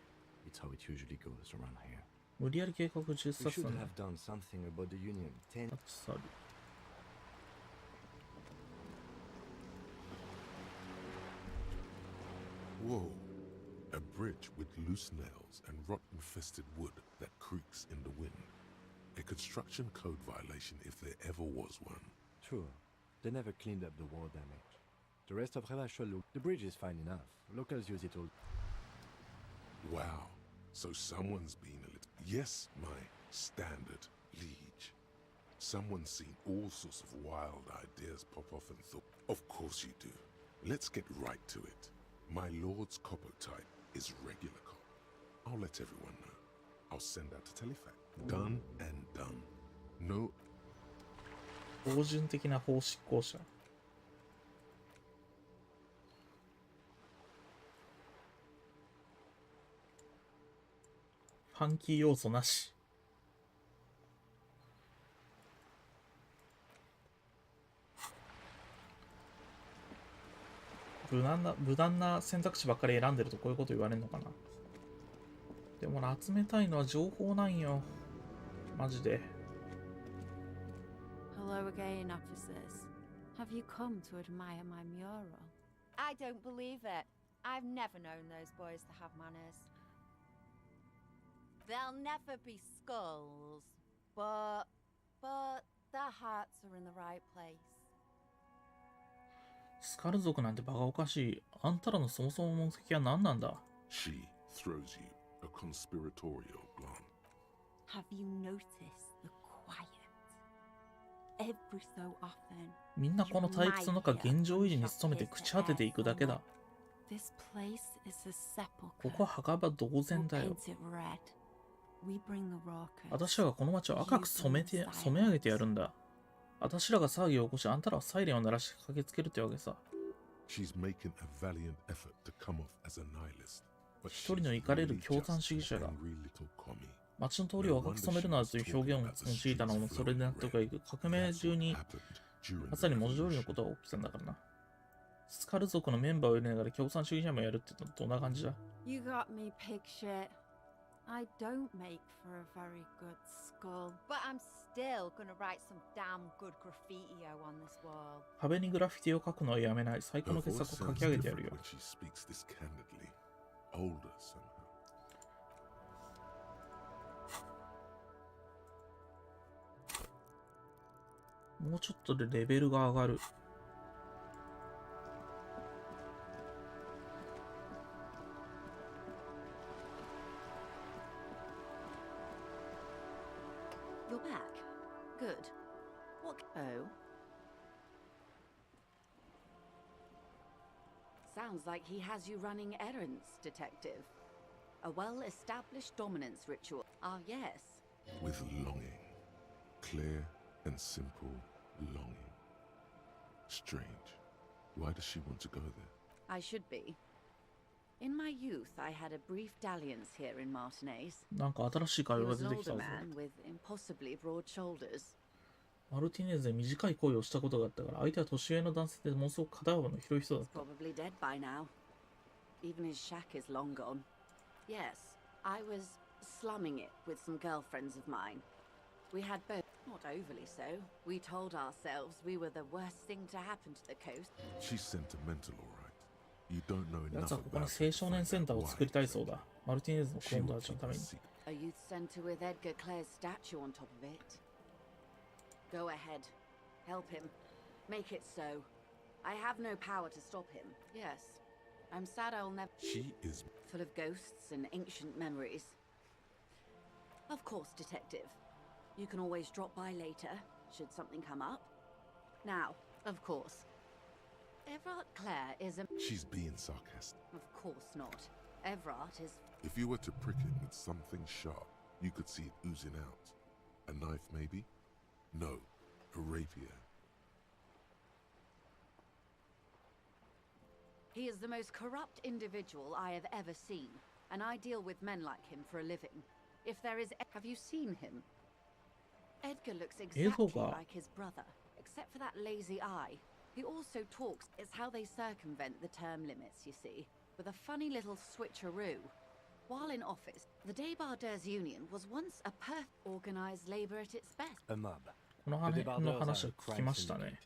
It's how it usually goes around here. 無理やり計画中 We 殺す should んだ。 have done something about the union. Sorry. Whoa. A bridge with loose nails and rot-infested wood that creaks in the wind. A construction code violation if there ever was one. True. They never cleaned up the war damage. The rest of Revachol look. The bridge is fine enough. Locals use it all. Wow. So someone's been a little... Yes, my standard liege. Someone's seen all sorts of wild ideas pop off and thought, of course you do. Let's get right to it. My lord's copper type is regular cop. I'll let everyone know. I'll send out a telefax. Done and done. No. 標準的な法執行者。ファンキー要素なし。無難な選択肢ばっかり選んでるとこういうこと言われるのかな。でもな、集めたいのは情報なんよ。マジで。Hello again, officers. Have you come to admire my mural? I don't believe it. I've never known those boys to have manners. They'll never be skulls, but their hearts are in the right place. スカル族なんてバカおかしい。あんたらのそもそもの目的は何なんだ？ She throws you a conspiratorial glance. Have you noticed the quiet? Every so often. みんなこの退屈の中、現状維持に努めて朽ち果てていくだけだ。This place is a sepulchre. ここは墓場同然だよ。 We bring the rockers. 私らがこの街を赤く染め上げてやるんだ。私らが騒ぎを起こし、あんたらはサイレンを鳴らし駆けつけるってわけさ。She's making a valiant effort to come off as a nihilist. 一人の怒れる共産主義者だ。街の通りを赤く染めるなどという表現を用いたのもそれで納得がいく。革命中にまさに文字通りのことが起きたんだからな。スカル族のメンバーを入れながら共産主義者もやるってどんな感じだ？ You got me pig shit. I don't make for a very good skull. But I'm still gonna write some damn good graffiti on this wall. 壁にグラフィティを書くのはやめない。最高の傑作を書き上げてやるよ。もうちょっとでレベルが上がる。You're back. Good. What? Oh. Sounds like he has you running errands, Detective. A well-established dominance ritual. Ah, yes. With longing. Clear and simple longing. Strange. Why does she want to go there? I should be. In my youth, I had a brief dalliance here in Martinez. なんか新しい He 会話 was が an 出てきた older ぞ。 man with impossibly broad shoulders. マルティネーズで短い恋をしたことがあったから、相手は年上の男性でものすごく肩幅の広い人だっ He's た。 probably dead by now. Even his shack is long gone. Yes, I was slumming it with some girlfriends of mine. We had both, not overly so. We told ourselves we were the worst thing to happen to the coast. She's sentimental, all right. You don't know や enough つはここ about に her 青 to 少年 find セン out ターを why. 作りたいそうだ。マルティネーズの子 She 供 will たちの keep ため a に。 secret. A youth centre with Edgar Clare's statue on top of it. Go ahead. Help him. Make it so. I have no power to stop him. Yes. I'm sad I'll never... She is... Full of ghosts and ancient memories. Of course, Detective. You can always drop by later, should something come up. Now, of course. Everard Clare is a... She's being sarcastic. Of course not. Everard is... If you were to prick him with something sharp, you could see it oozing out. A knife, maybe? No, a rapier. He is the most corrupt individual I have ever seen, and I deal with men like him for a living. If there is... Have you seen him? Edgar looks exactly like his brother, except for that lazy eye. He also talks... It's how they circumvent the term limits, you see, with a funny little switcheroo. While in office, the Débardeurs Union was once a organized labor at its best. A mob. この話を聞きましたね。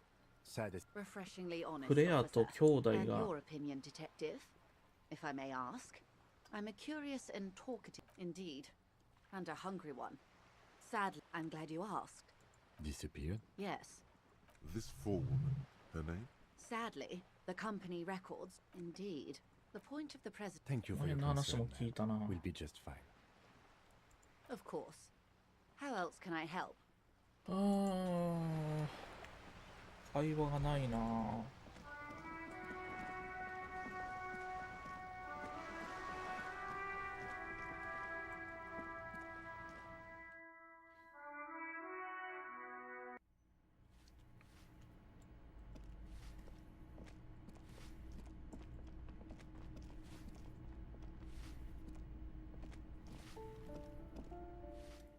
Refreshingly honest, クレアと兄弟 And が your opinion, Detective, if I may ask. I'm a curious and talkative, indeed, and a hungry one. Sadly, I'm glad you asked. Disappeared? Yes. This forewoman, her name? Sadly, the company records, indeed. The point of the president... Thank you for your 前の話 concern, も聞いたな。 We'll be just fine. Of course. How else can I help? 会話がないな。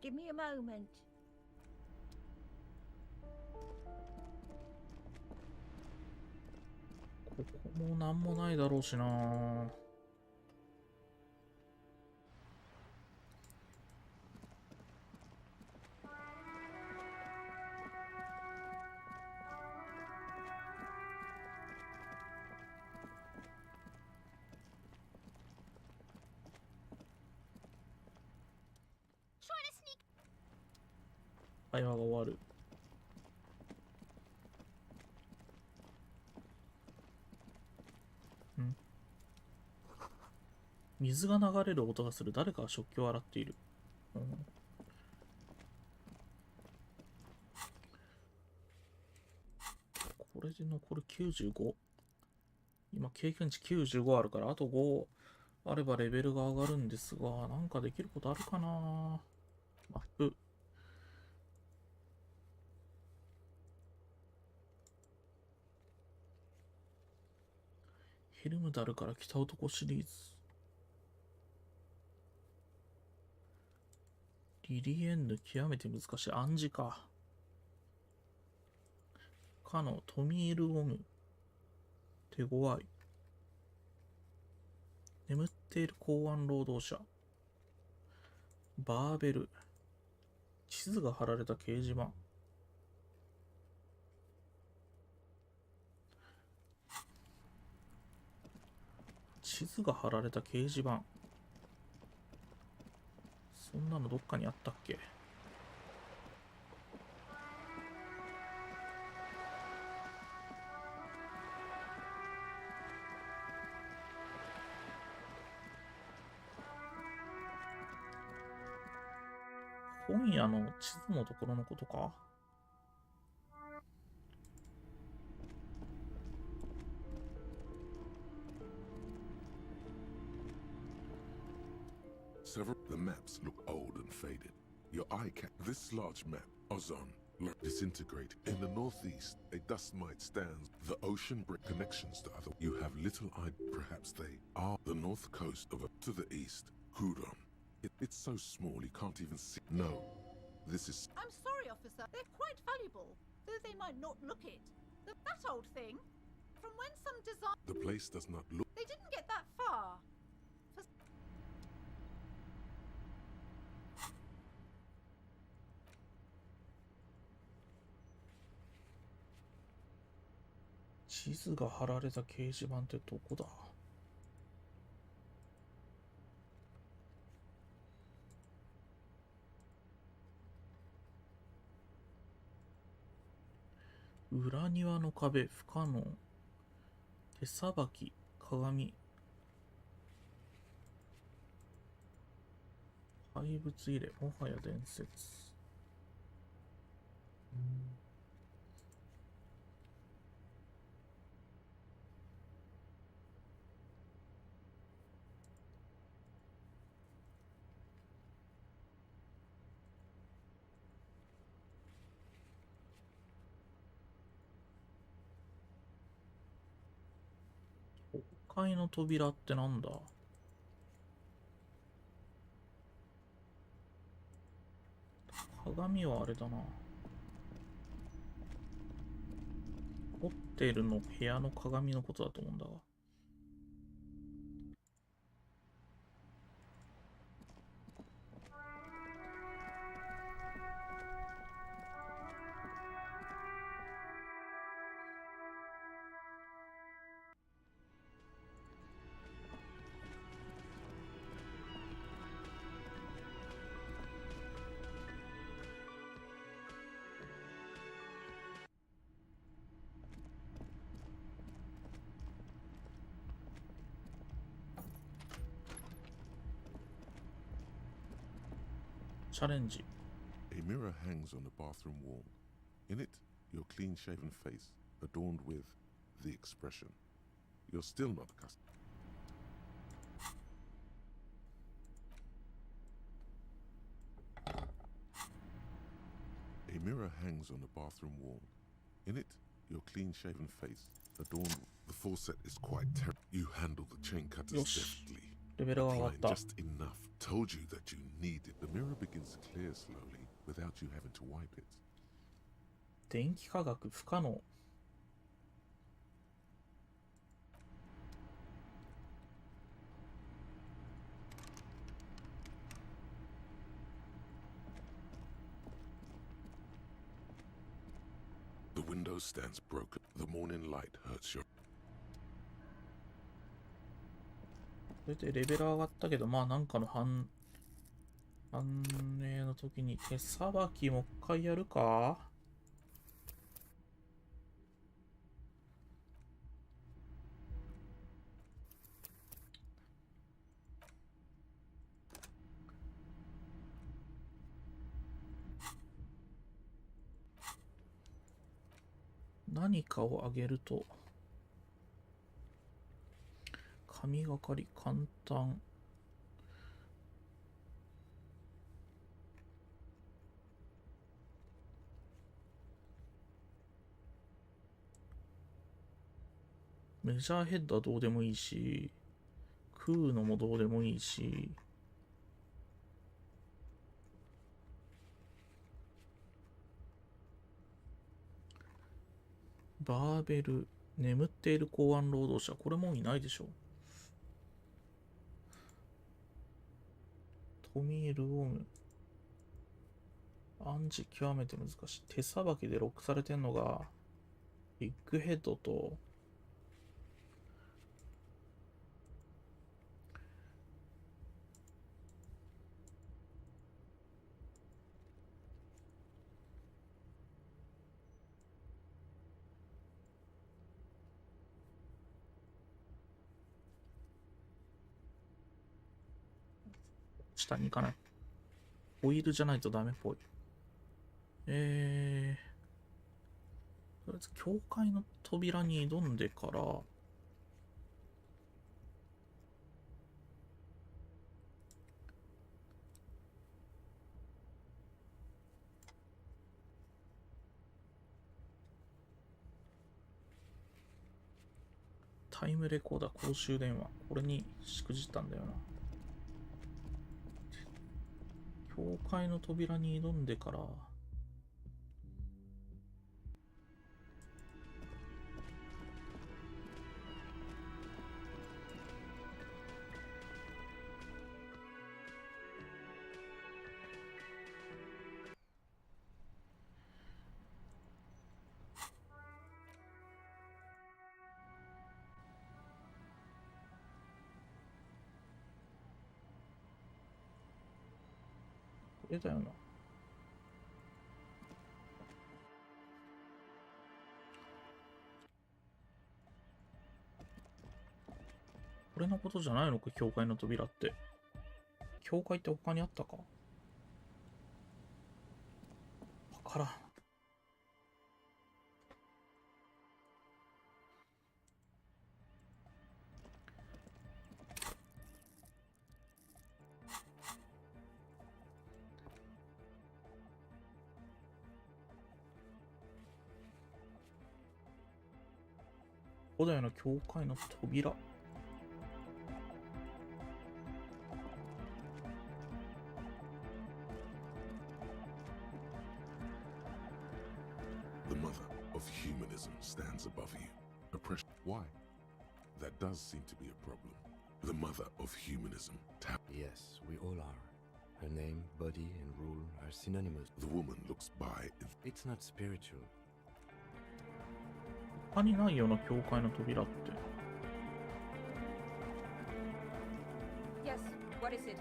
Give me a moment. ここもなんもないだろうしな。会話が終わる。水が流れる音がする。誰かが食器を洗っている。これで残る95。今経験値95あるから、あと5あればレベルが上がるんですが、なんかできることあるかな。マップ。ヘルムダルから来た男シリーズ。リリエンヌ極めて難しい。暗示か。かのトミール・オム。手強い。眠っている港湾労働者。バーベル。地図が貼られた掲示板。地図が貼られた掲示板。そんなのどっかにあったっけ。本屋の地図のところのことか。The maps look old and faded. Your eye This large map, Ozon, Disintegrate. In the northeast, a dust mite stands. The ocean brick connections to other. You have little idea. Perhaps they are the north coast of to the east. Hudon. It's so small you can't even see. No, this is. I'm sorry, officer. They're quite valuable, though they might not look it. That old thing, from when some design. The place does not look. They didn't get that far. For... 地図が貼られた掲示板ってどこだ？裏庭の壁、不可能。手さばき、鏡。怪物入れ、もはや伝説。階の扉ってなんだ？鏡はあれだな。ホテルの部屋の鏡のことだと思うんだが。チャレンジ。A mirror hangs on the bathroom wall. In it, your clean-shaven face, adorned with the expression. You're still not accustomed. A mirror hangs on the bathroom wall. In it, your clean-shaven face, adorned. The faucet is quite terrible. You handle the chain cutters deftly. Applying just enough. Told you that you need it. The mirror begins to clear slowly without you having to wipe it. 電気化学不可能。The window stands broken. The morning light hurts your. それでレベル上がったけど、まあなんかの判例の時に手さばきもう一回やるか？何かをあげると神がかり簡単。メジャーヘッドはどうでもいいし、食うのもどうでもいいし、バーベル、眠っている港湾労働者、これもういないでしょ。トミールオム。暗示極めて難しい。手さばきでロックされてんのが、ビッグヘッドと、下に行かない。オイルじゃないとダメっぽい。とりあえず教会の扉に挑んでから、タイムレコーダー、公衆電話。これにしくじったんだよな。教会の扉に挑んでから、これだよな。これのことじゃないのか、教会の扉って。教会って他にあったか？わからん。ここだよな、教会の扉。The mother of humanism stands above you. Oppression. Why? That does seem to be a problem. The mother of humanism. Yes, we all are. Her name, body, and rule are synonymous. The woman looks by. It's not spiritual. 他にないような教会の扉って。Yes, what is it?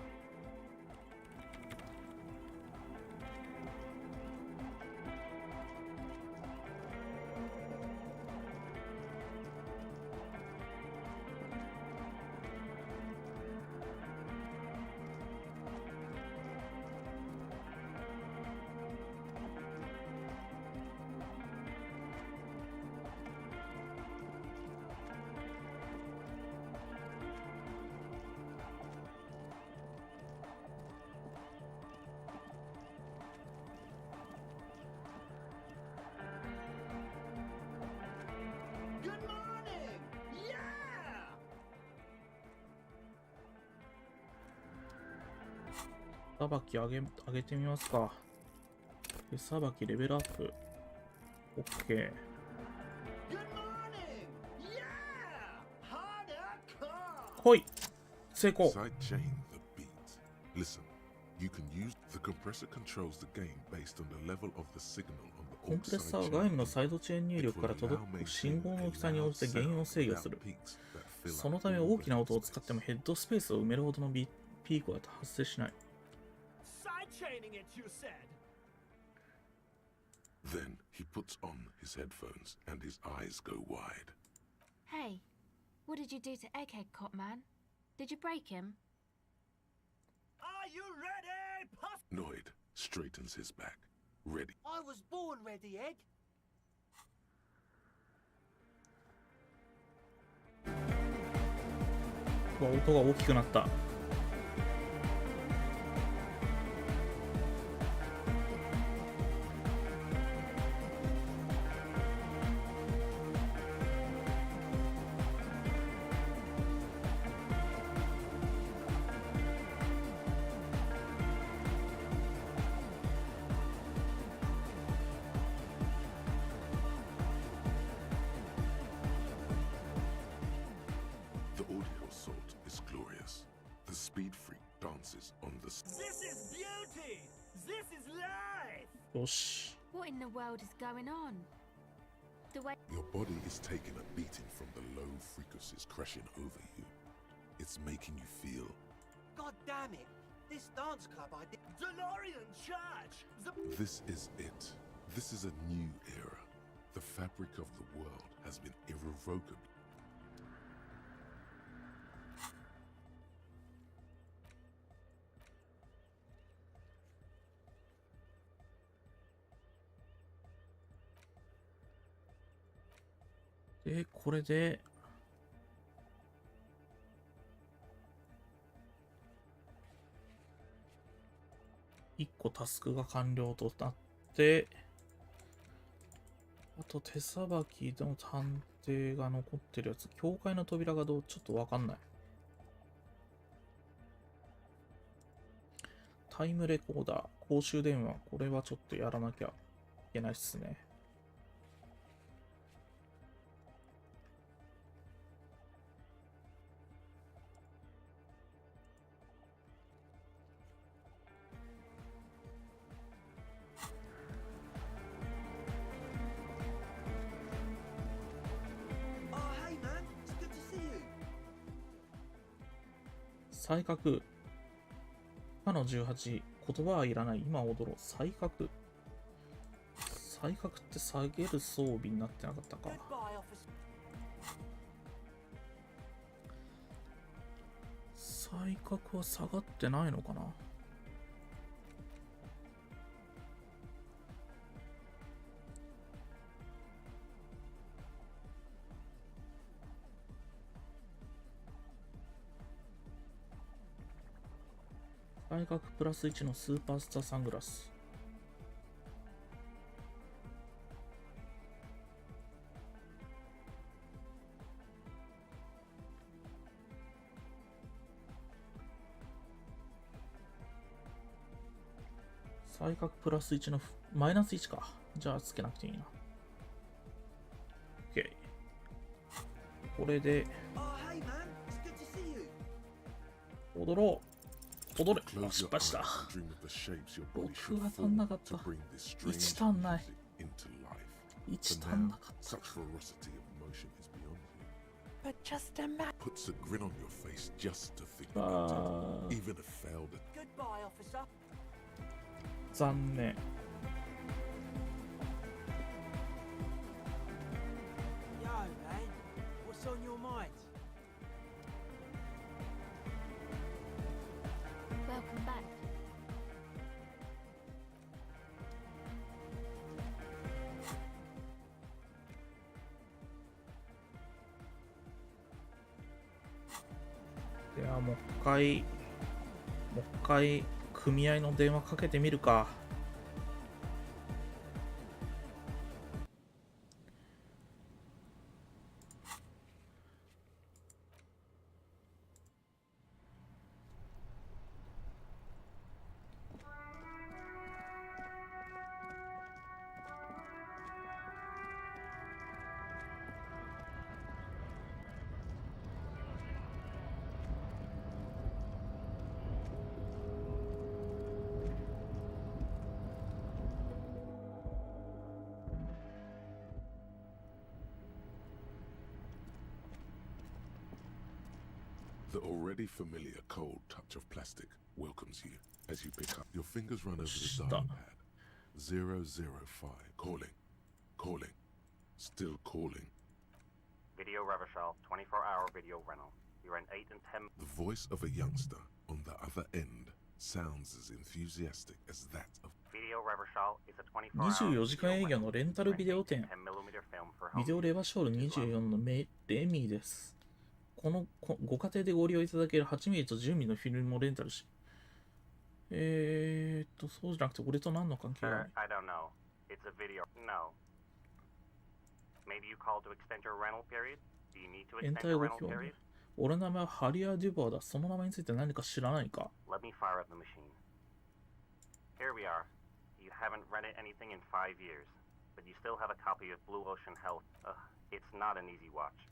手さばき上げてみますか。手さばきレベルアップ。OK。来い。成功。Sidechain the beat. Listen, you can use the compressor controls the game based on the level of the signal on the コンプレッサーは外部のサイドチェーン入力から届く信号の大きさに応じて原因を制御する。そのため大きな音を使ってもヘッドスペースを埋めるほどのピークは発生しない。Then he puts on his headphones and his eyes go wide. Hey, what did you do to Egghead, Cop Man? Did you break him? Are you ready? Noid straightens his back. Ready. I was born ready, Egg. 音が大きくなった。The audio assault is glorious. The speed freak dances on the. This is beauty. This is life. よし。 What in the world is going on? The way Your body is taking a beating from the low frequencies crashing over you. It's making you feel. God damn it. This dance club I did. DeLorean Church. This is it. This is a new era. The fabric of the world has been irrevocably.で、これで、1個タスクが完了となって、あと手さばきの探定が残ってるやつ。教会の扉がちょっとわかんない。タイムレコーダー、公衆電話。これはちょっとやらなきゃいけないっすね。才覚。他の18、言葉はいらない。今踊ろう。才覚。才覚って下げる装備になってなかったか。才覚は下がってないのかな。才覚プラス1のスーパースターサングラス。才覚プラス1のマイナス1か。じゃあつけなくていいな。OK。これで踊ろう。踊れ。失敗した。6が足んなかった。1足んない。1足んなかった。But just a man puts a grin on your face just to think about it. Even a failed. Goodbye, officer. 残念。Yo, man. What's on your mind? Welcome back. ではもう一回組合の電話かけてみるか。The already familiar cold touch of plastic welcomes you as you pick up. Your fingers run over the dial pad. 005. Calling. Calling. Still calling. Video Revachol, 24-hour video rental. You're in 8 and 10. The voice of a youngster on the other end sounds as enthusiastic as that of Video Revachol is a 24-hour 24時間営業のレンタルビデオ店。 10mm film for ビ home デオレバショール24のレミーです。ご家庭でご利用いただける 8mm と 10mm のフィルムもレンタルし。そうじゃなくて俺と何の関係がある？ I don't know. It's a video. No. Maybe you called to extend your rental period? Do you need to 延 extend 滞 your ご rental 協 period? 俺の名前はハリアー・デュバーだ。その名前について何か知らないか？ Let me fire up the machine. Here we are. You haven't rented anything in 5 years, but you still have a copy of Blue Ocean Health. It's not an easy watch.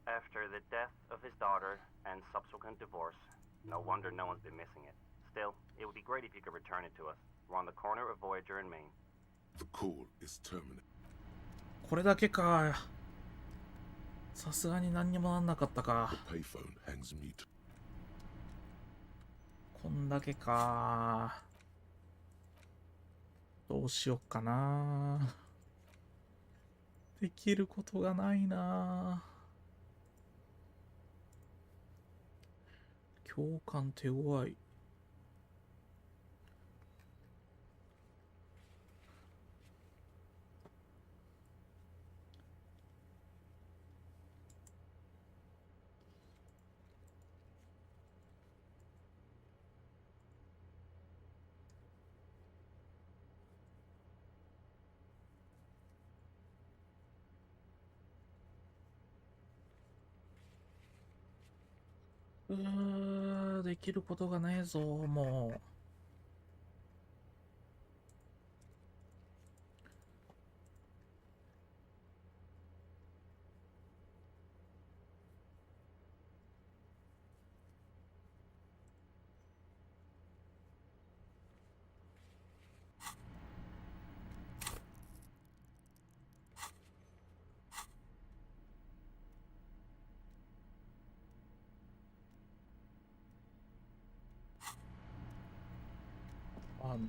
After the death of his daughter and subsequent divorce, no wonder no one's been missing it. Still, it would be great if you could return it to us. We're on the corner of Voyager and Main. The call is terminated. これだけか。さすがに何にもなんなかったか。 The payphone hangs mute. こんだけか。どうしよっかな。できることがないな。共感手強い。できることがねえぞ、もう。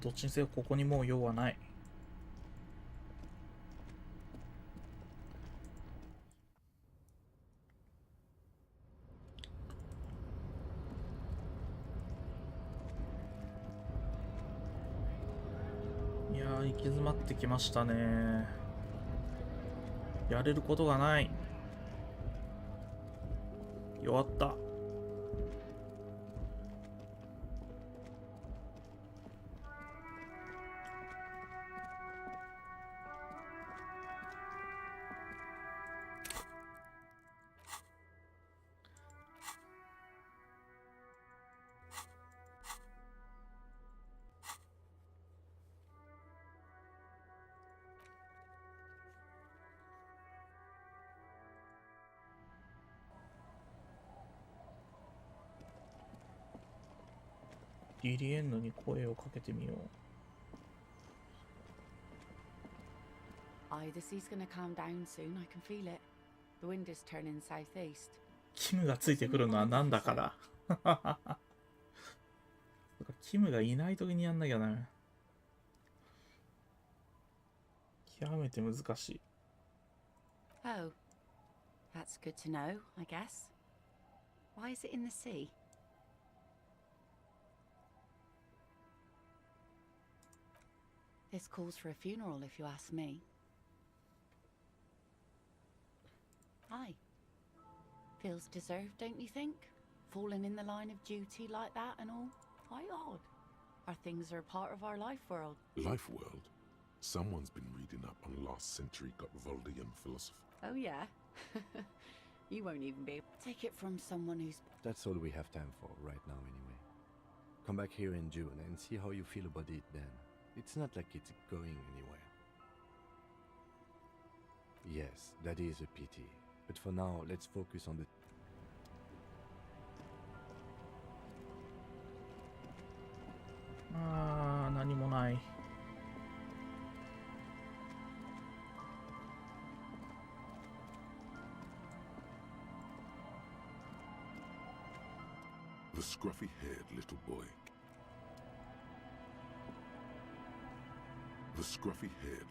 どっちにせよここにもう用はない。いやー、行き詰まってきましたね。やれることがない。弱った。リリエンヌに声をかけてみよう。The sea's gonna calm down soon. I can feel it. The wind is turning southeast. キムがついてくるのはなんだから。キムがいない時にやんなきゃな。極めて難しい。Oh, that's good to know, I guess. Why is it in the sea? This calls for a funeral, if you ask me. Aye. Feels deserved, don't you think? Falling in the line of duty like that and all. Quite odd. Our things are a part of our life world. Life world? Someone's been reading up on last century Gotvaldian philosophy. Oh, yeah? You won't even be able to take it from someone who's... That's all we have time for right now anyway. Come back here in June and see how you feel about it then. It's not like it's going anywhere. Yes, that is a pity. But for now, let's focus on the... 何もない。The scruffy-haired little boy. The scruffy-haired.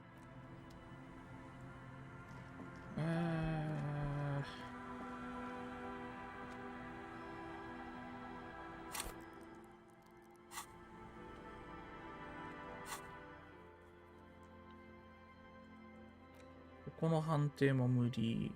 ここの判定も無理。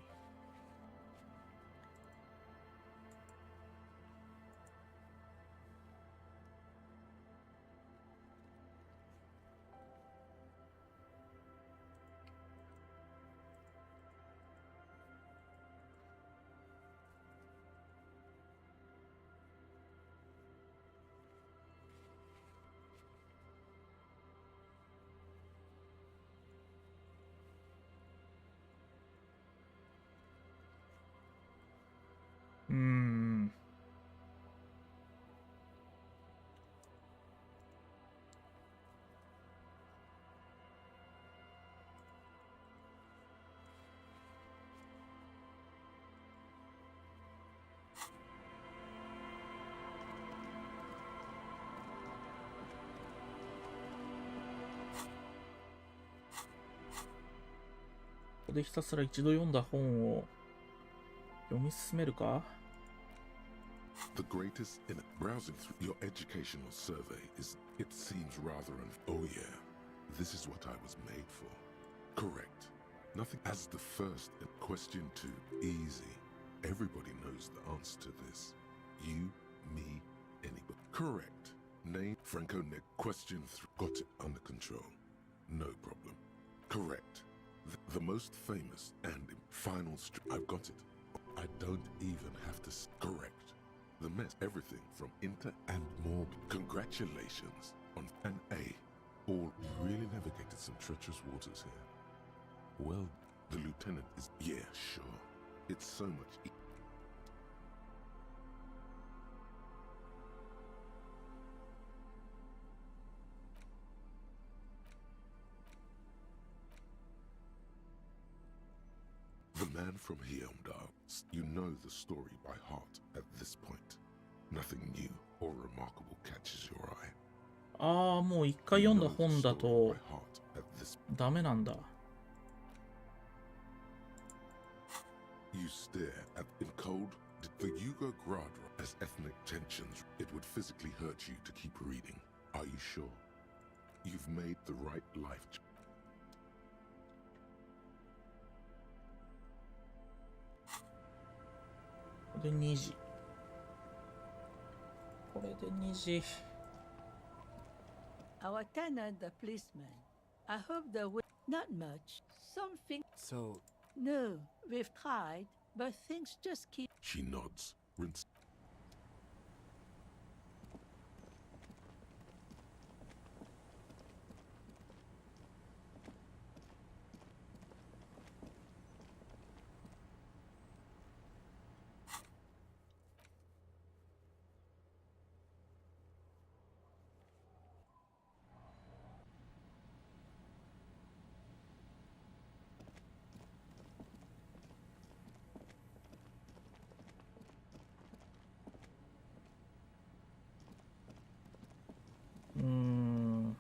ここでひたすら一度読んだ本を読み進めるか? The greatest in it. Browsing through your educational survey is, it seems rather oh yeah, this is what I was made for. Correct. Nothing as the first in question 2. Easy. Everybody knows the answer to this. You, me, anybody. Correct. Name Franco Nick. Question 3. Got it under control. No problem. Correct. The most famous and final I've got it. I don't even have to correct. The mess, everything from inter and more. Congratulations on an A. All really navigated some treacherous waters here. Well, the lieutenant is. Yeah, sure. It's so much. The man from Hyundai. You know the story by heart at this point. Nothing new or remarkable catches your eye. ああ、もう一回読んだ本だとダメなんだ。You stare at in cold the Yugo Grad as ethnic tensions. It would physically hurt you to keep reading. Are you sure? You've made the right life choice. これで2時。これで2時。Our tenant, the policeman. I hope there will not much. Something. So. No, we've tried, but things just keep. She nods. Rinse.うーん。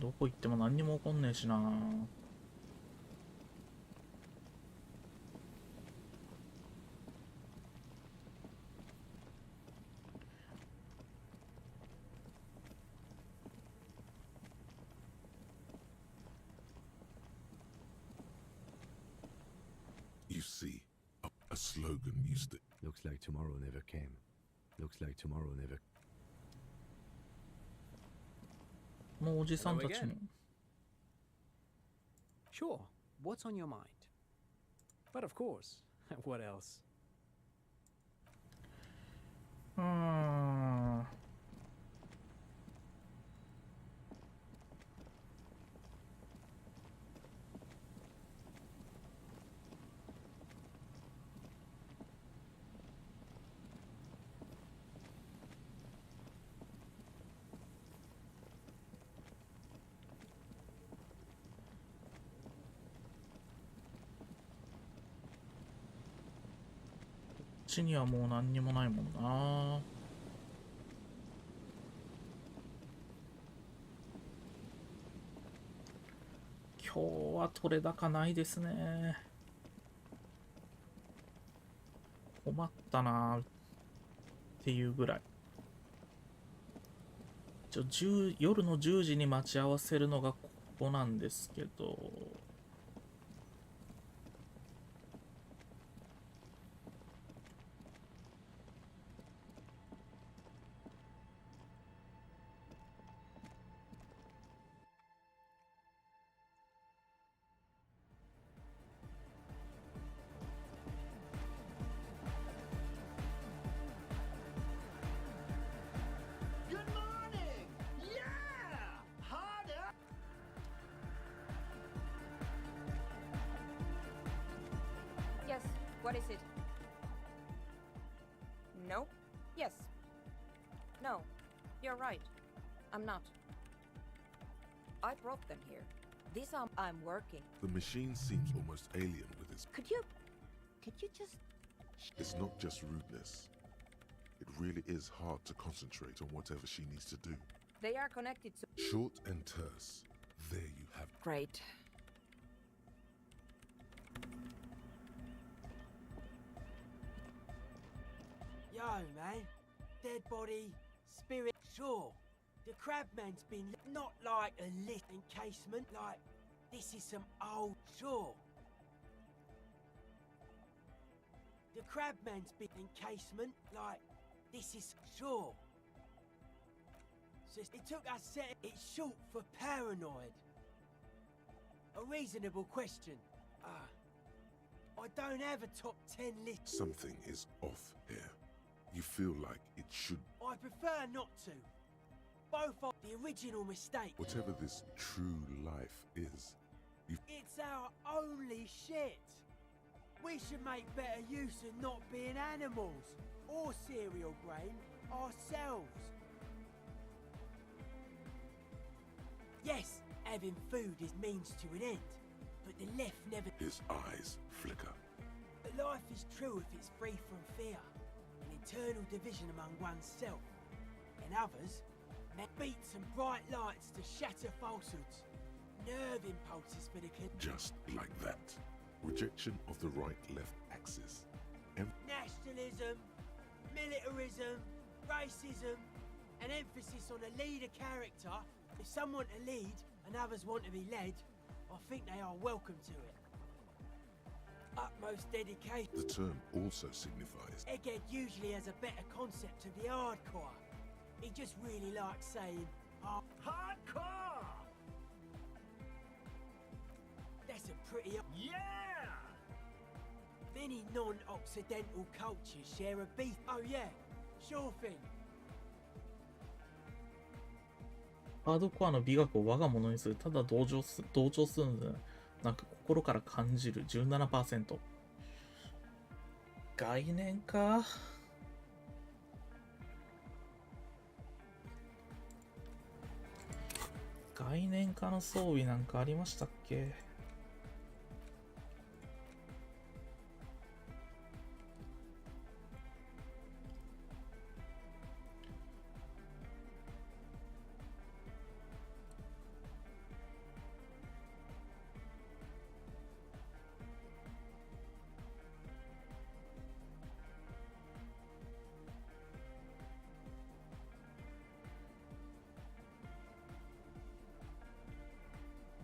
どこ行っても何にも起こんねえしな。You see, a slogan used to. Looks like tomorrow never came. Looks like tomorrow never. このおじさんたちも。Sure, what's on your mind? But of course, what else? うーん。こっちにはもう何にもないもんな。今日は取れ高ないですね。困ったなっていうぐらい。夜の10時に待ち合わせるのがここなんですけど。Yes, what is it? No? Yes. No, you're right. I'm not. I brought them here. These are I'm working. The machine seems almost alien with its. Could you just... It's not just rudeness. It really is hard to concentrate on whatever she needs to do. They are connected to... Short and terse. There you have. Great. Yo, man. Dead body, spirit, sure. The crabman's been not like a lit encasement, like this is some old sure. The crabman's been encasement, like this is sure. So it took us set it's short for paranoid. A reasonable question. I don't have a top 10 list. Something is off here. You feel like it should. I prefer not to. Both are the original mistake. Whatever this true life is, It's our only shit. We should make better use of not being animals or cereal grain ourselves. Yes, having food is means to an end, but the left never. His eyes flicker. But life is true if it's free from fear, an eternal division among oneself and others. Beats and bright lights to shatter falsehoods, nerve impulses for the Just like that. Rejection of the right-left axis. Nationalism, militarism, racism, an emphasis on a leader character. If some want to lead and others want to be led, I think they are welcome to it. Utmost dedication. The term also signifies Egghead usually has a better concept of the hardcore. He just really likes saying hardcore. That's a pretty Many non-Occidental cultures share a beef. Oh yeah, sure thing. ハードコアの美学を我が物にする。ただ同情するのでなく心から感じる 17%。概念か。概念化の装備なんかありましたっけ？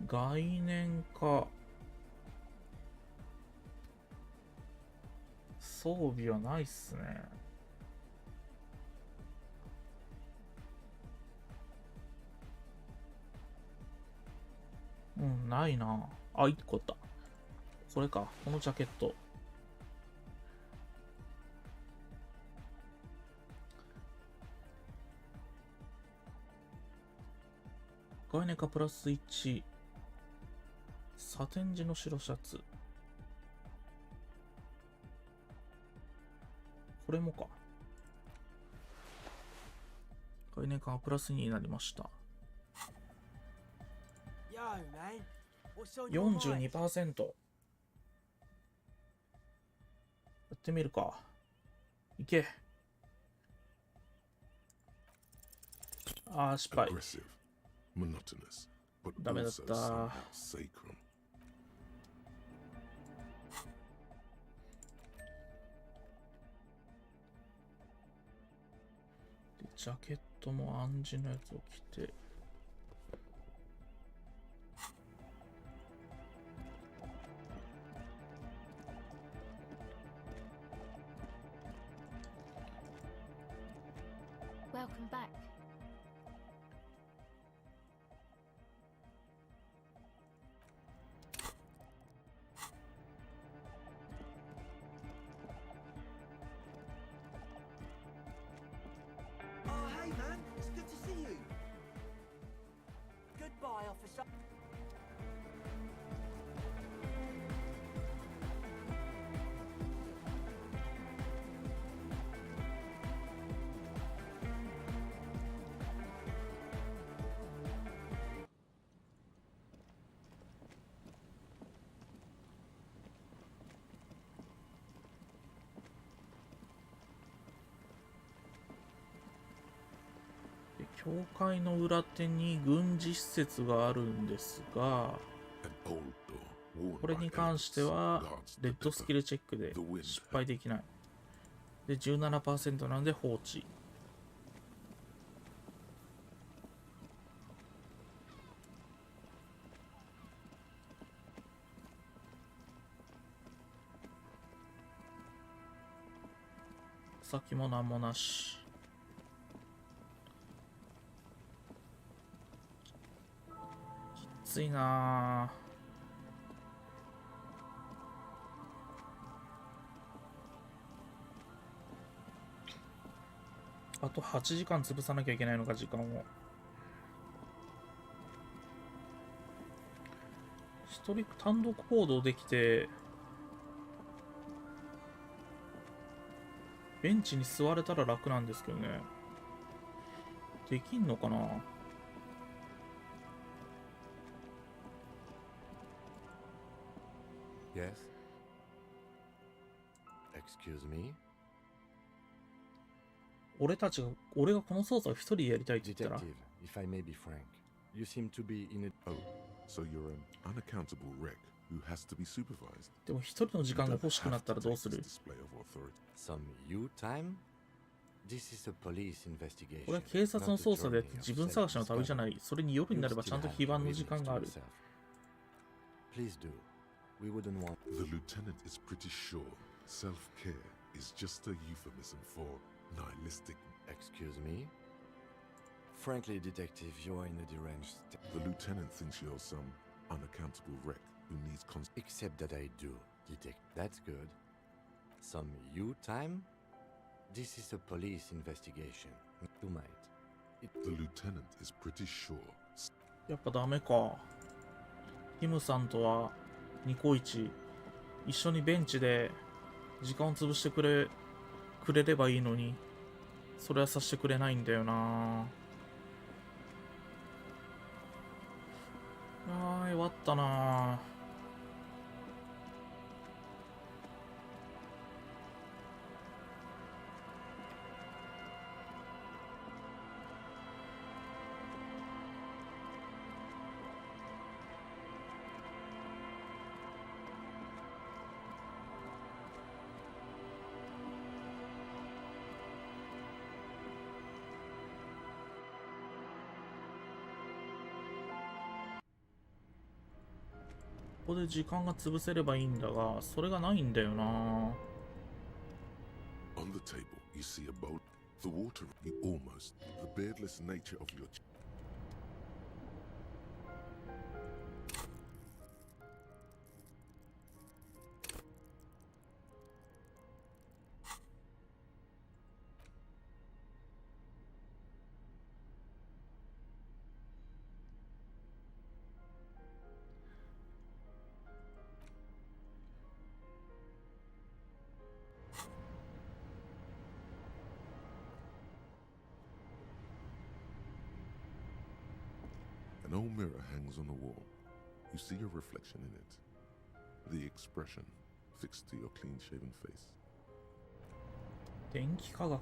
概念化。装備はないっすね。うん、ないな。あ、1個あった。これか。このジャケット。概念化プラス1。サテン地の白シャツ。これもか。概念化がプラス2になりました。42%。やってみるか。いけ。あー、失敗。ダメだった。ジャケットも暗示のやつを着て。Welcome back.教会の裏手に軍事施設があるんですが、これに関してはレッドスキルチェックで失敗できない。で 17% なので放置。先も何もなし。きついなぁ。あと8時間潰さなきゃいけないのか、時間を。一人単独行動できて、ベンチに座れたら楽なんですけどね。できんのかな。Yes. Excuse me. 俺がこの捜査を一人でやりたいって言ったら。 Detective, if I may be frank, you seem to be in a... Oh, so you're an unaccountable wreck who has to be supervised. でも一人の時間が欲しくなったらどうする？ Some you time? This is a police investigation. これは警察の捜査で自分探しの旅じゃない。それに夜になればちゃんと非番の時間がある。 Please do. We wouldn't want... The lieutenant is pretty sure self-care is just a euphemism for nihilistic... Excuse me? Frankly, detective, you're in a deranged state. The lieutenant thinks you're some unaccountable wreck who needs Except that I do, detective. That's good. Some you time? This is a police investigation. Tonight. The lieutenant is pretty sure... やっぱダメか。キムさんとはニコイチ一緒にベンチで時間を潰してくれればいいのに、それはさせてくれないんだよな。弱ったな。ここで時間が潰せればいいんだが、それがないんだよな。 On the table, you see a bowl. The water, you almost. The beardless nature of your... An old mirror hangs on the wall. You see your reflection in it. The expression fixed to your clean-shaven face. 電気科学。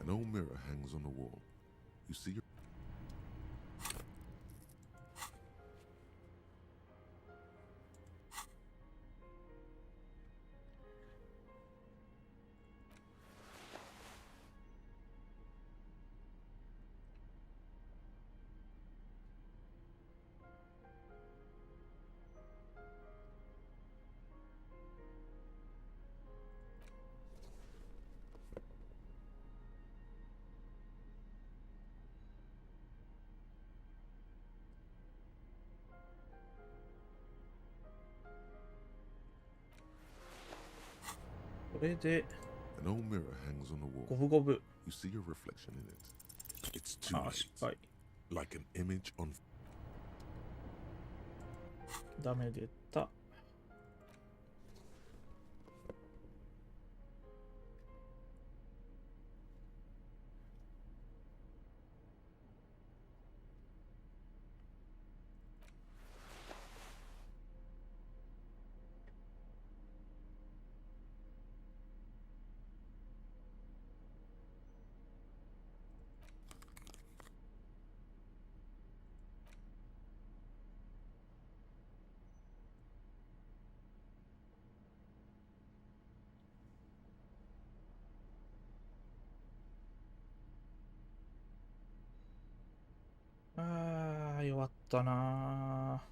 An old mirror hangs on the wall. You see your...これで An old mirror hangs on the wall. 五分五分。 You see your reflection in it. It's too ああ、失敗。 like an image on... ダメ出た。ああ、弱ったな。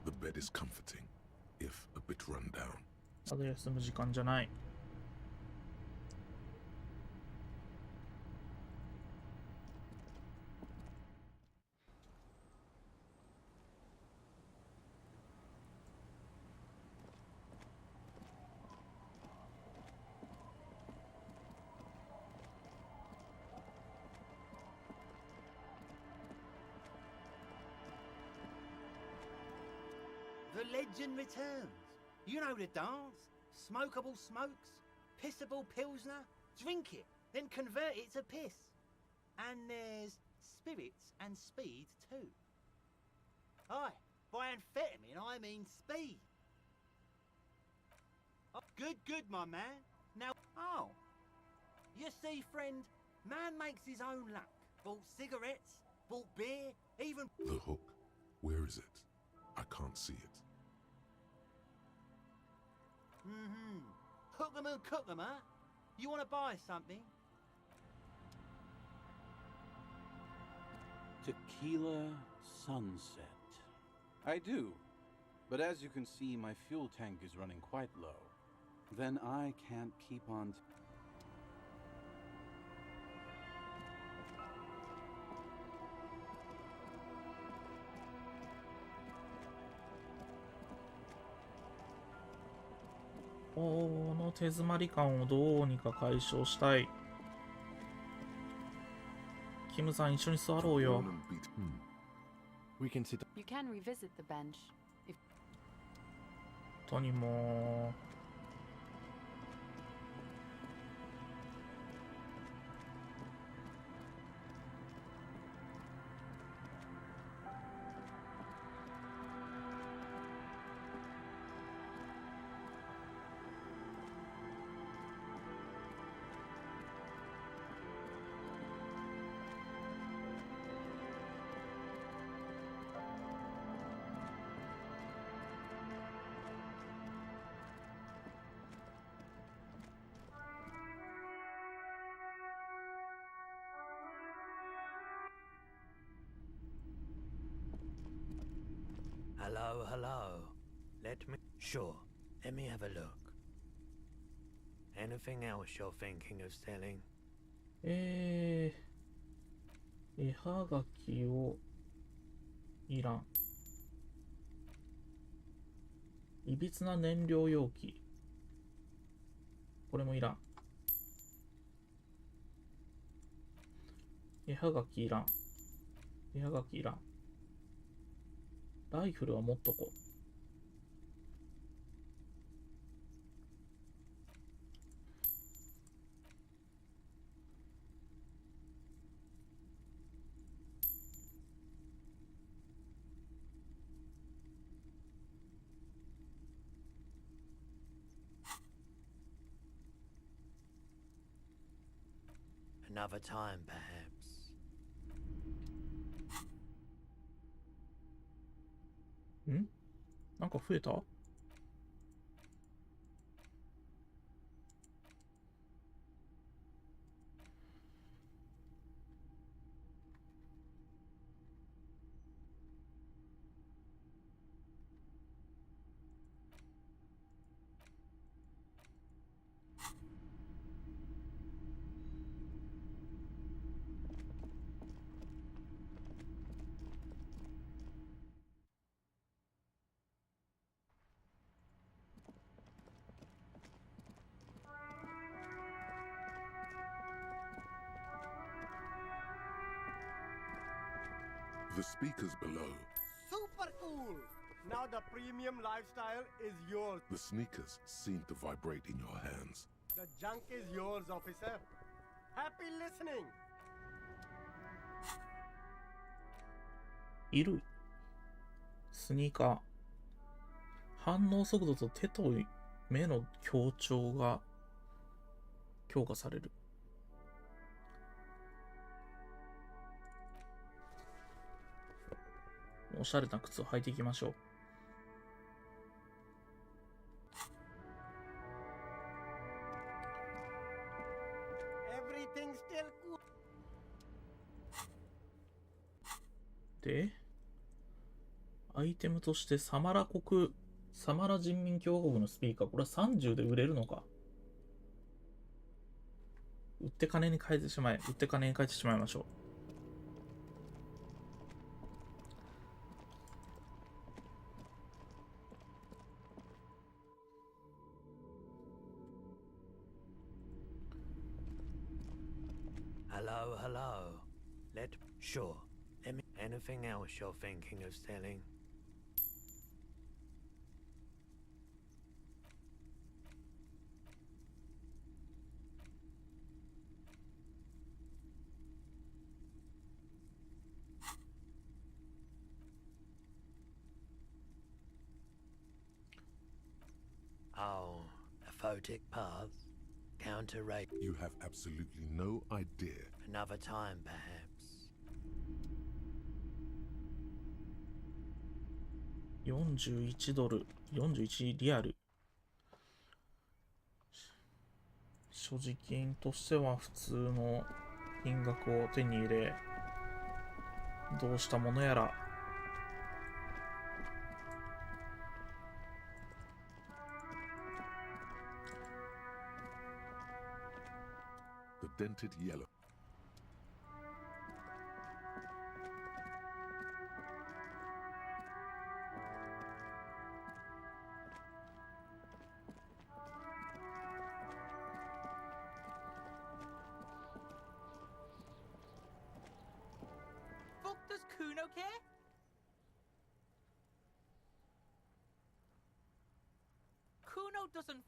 The bed is comforting, if a bit run down. ただ休む時間じゃない。The legend returns. You know the dance. Smokable smokes, pissable pilsner. Drink it, then convert it to piss. And there's spirits and speed too. Aye, by amphetamine I mean speed. Oh, good, my man. Now, you see, friend, man makes his own luck. Bought cigarettes, bought beer, even... The hook. Where is it? I can't see it. Hook 'em and cook 'em, huh? You want to buy something? Tequila sunset. I do. But as you can see, my fuel tank is running quite low. Then I can't keep on...この手詰まり感をどうにか解消したい。キムさん一緒に座ろうよ。We can sit. You can revisit the bench if 本当にもHello. Sure, let me have a look. Anything else you're thinking of selling? 絵はがきをいらん。いびつな燃料容器。これもいらん。絵はがきいらん。絵はがきいらん。ライフルは持っとこう。Another time, perhaps. ん？なんか増えた？The speakers below. Super cool! Now the premium lifestyle is yours. The sneakers seem to vibrate in your hands. The junk is yours, officer. Happy listening! いる。スニーカー。反応速度と手と目の強調が強化される。おしゃれな靴を履いていきましょう。Everything's still cool. で、アイテムとしてサマラ人民共和国のスピーカー。これは30で売れるのか。売って金に変えてしまえ。売って金に変えてしまいましょう。Hello. Sure. Anything else you're thinking of selling? chaotic paths, counter rape. You have absolutely no idea. Another time, perhaps. 41ドル、41リアル。所持金としては普通の金額を手に入れ、どうしたものやら。The dented yellow. Fuck does Kuno care? Kuno doesn't.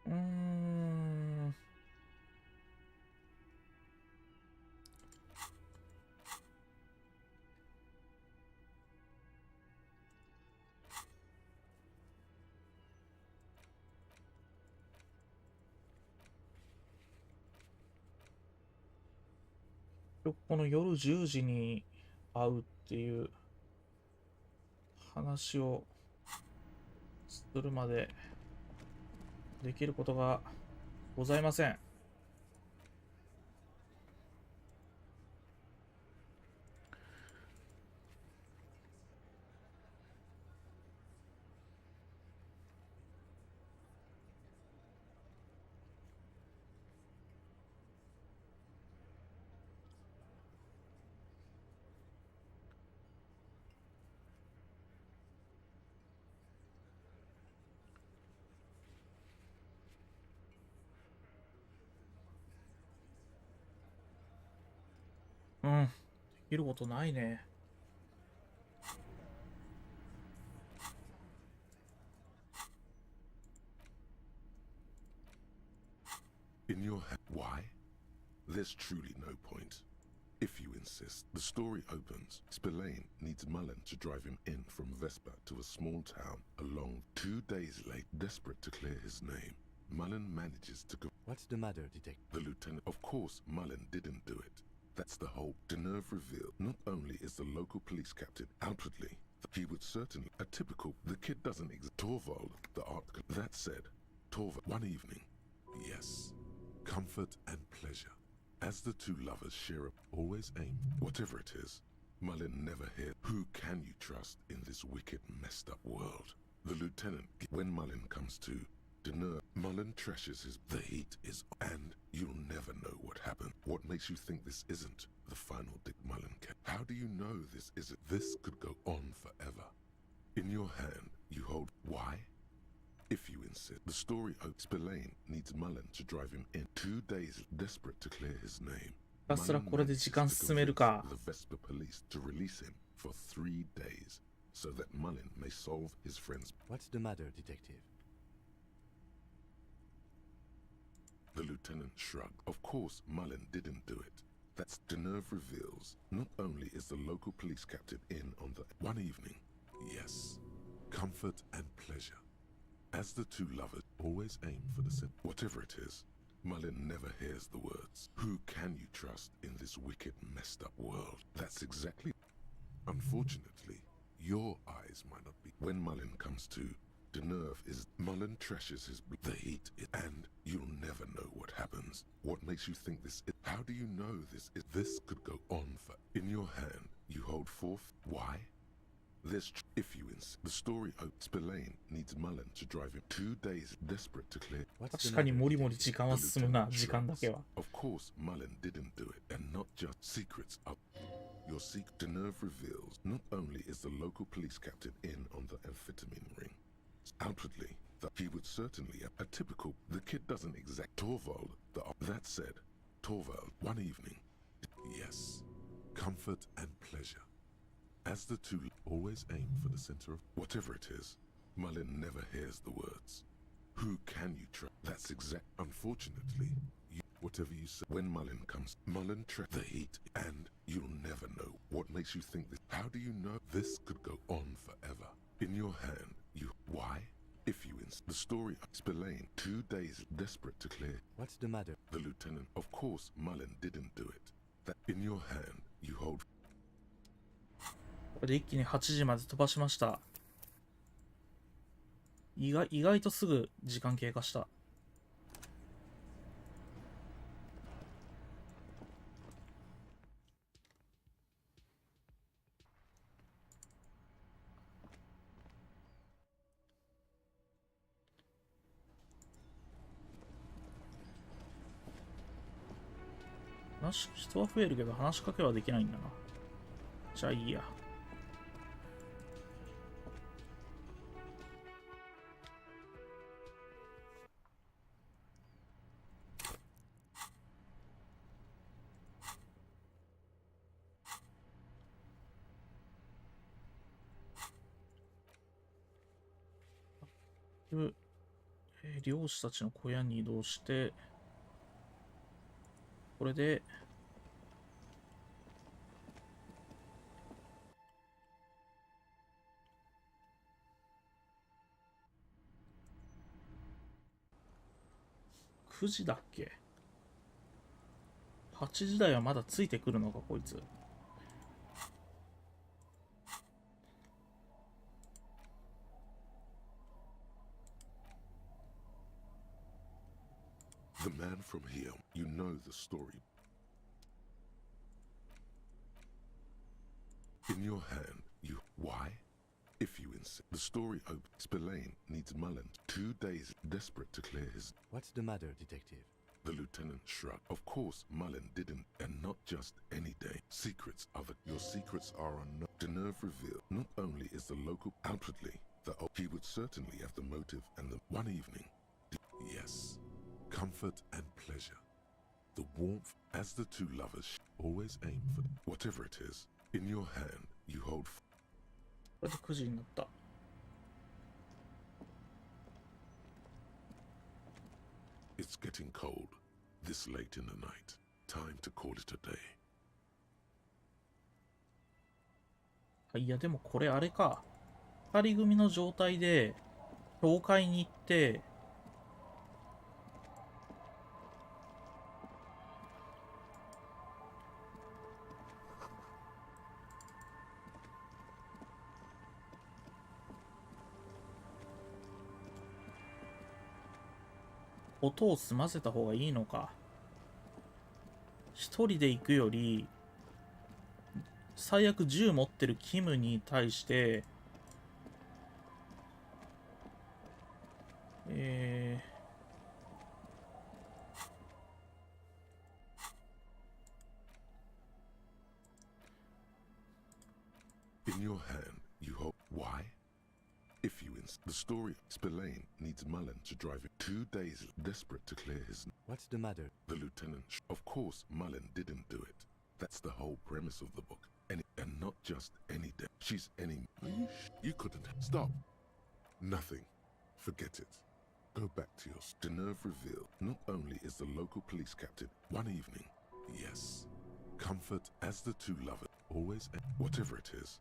Mm. この夜10時に会うっていう話をするまでできることがございません。うん、できることないね。In your head. Why? There's truly no point. If you insist, the story opens. Spillane needs Mullen to drive him in from Vespa to a small town along 2 days late. Desperate to clear his name, Mullen manages to go. What's the matter, detective? The lieutenant. Of course, Mullen didn't do it. That's the whole Deneuve reveal. Not only is the local police captain outwardly, he would certainly a typical. The kid doesn't exist. Torvald, the art. That said, Torvald. One evening, yes, comfort and pleasure. As the two lovers share up, always aim, whatever it is. Mullen never hears. Who can you trust in this wicked, messed up world? The lieutenant. When Mullen comes to Deneuve, Mullen trashes his. The heat is, and you'll never know what happened. What makes you think this isn't the final Dick Mullen? How do you know this isn't? This could go on forever. In your hand, you hold. Why? If you insist, the story of Spillane needs Mullen to drive him in 2 days, desperate to clear his name. ひたすらこれで時間進めるか。 The Vespa police to release him for 3 days, so that Mullen may solve his friend's. What's the matter, detective? The lieutenant shrugged. Of course, Mullen didn't do it. That's Deneuve reveals. Not only is the local police captain in on the one evening, yes, comfort and pleasure. As the two lovers always aim for the same, whatever it is, Mullen never hears the words. Who can you trust in this wicked, messed up world? That's exactly. Unfortunately, your eyes might not be. When Mullen comes to, Deneuve is. Mullen trashes his. The heat is, and you'll never know what happens. What makes you think this is? How do you know this is? This could go on for. In your hand, you hold forth. Why? This, if you insist, the story of Spillane needs Mullen to drive him 2 days, desperate to clear. 確かにもりもり時間は進むな、時間だけは。Of course, Mullen didn't do it, and not just secrets up. Your secret to nerve reveals not only is the local police captain in on the amphetamine ring, outwardly, that he would certainly a typical. The kid doesn't exact Torvald. That said, Torvald, one evening, yes, comfort and pleasure. As the two always aim for the center of whatever it is, Mullen never hears the words. Who can you trust? That's exact. Unfortunately, whatever you say, when Mullen comes, Mullen traps the heat, and you'll never know what makes you think this. How do you know this could go on forever? In your hand, you. Why? If you the story of Spillane, 2 days desperate to clear. What's the matter? The lieutenant. Of course, Mullen didn't do it. That in your hand, you hold. これで一気に8時まで飛ばしました。意外とすぐ時間経過した。人は増えるけど話しかけはできないんだな。じゃあいいや。漁師たちの小屋に移動して、これで9時だっけ？ 8 時台はまだついてくるのかこいつ。The man from here, you know the story. In your hand, you. Why? If you insist. The story of Spillane needs Mullen. 2 days, desperate to clear his. What's the matter, detective? The lieutenant shrugged. Of course, Mullen didn't, and not just any day. Secrets of it. Your secrets are unknown. The nerve reveal. Not only is the local outwardly, he would certainly have the motive and the one evening. Yes. Comfort and pleasure. The warmth as the two lovers always aim for whatever it is. In your hand, you hold. これで9時になった。It's getting cold. This late in the night. Time to call it a day. いやでもこれあれか。2人組の状態で教会に行って。音を済ませた方がいいのか。一人で行くより最悪銃持ってるキムに対してIn your hand, you hope. Why? If you the story, Spillane needs Mullen to drive it 2 days, desperate to clear his. What's the matter? The lieutenant. Of course, Mullen didn't do it. That's the whole premise of the book. And not just any day. She's any. You couldn't stop. Nothing. Forget it. Go back to your. The nerve reveal. Not only is the local police captain one evening. Yes. Comfort as the two lovers always. Whatever it is.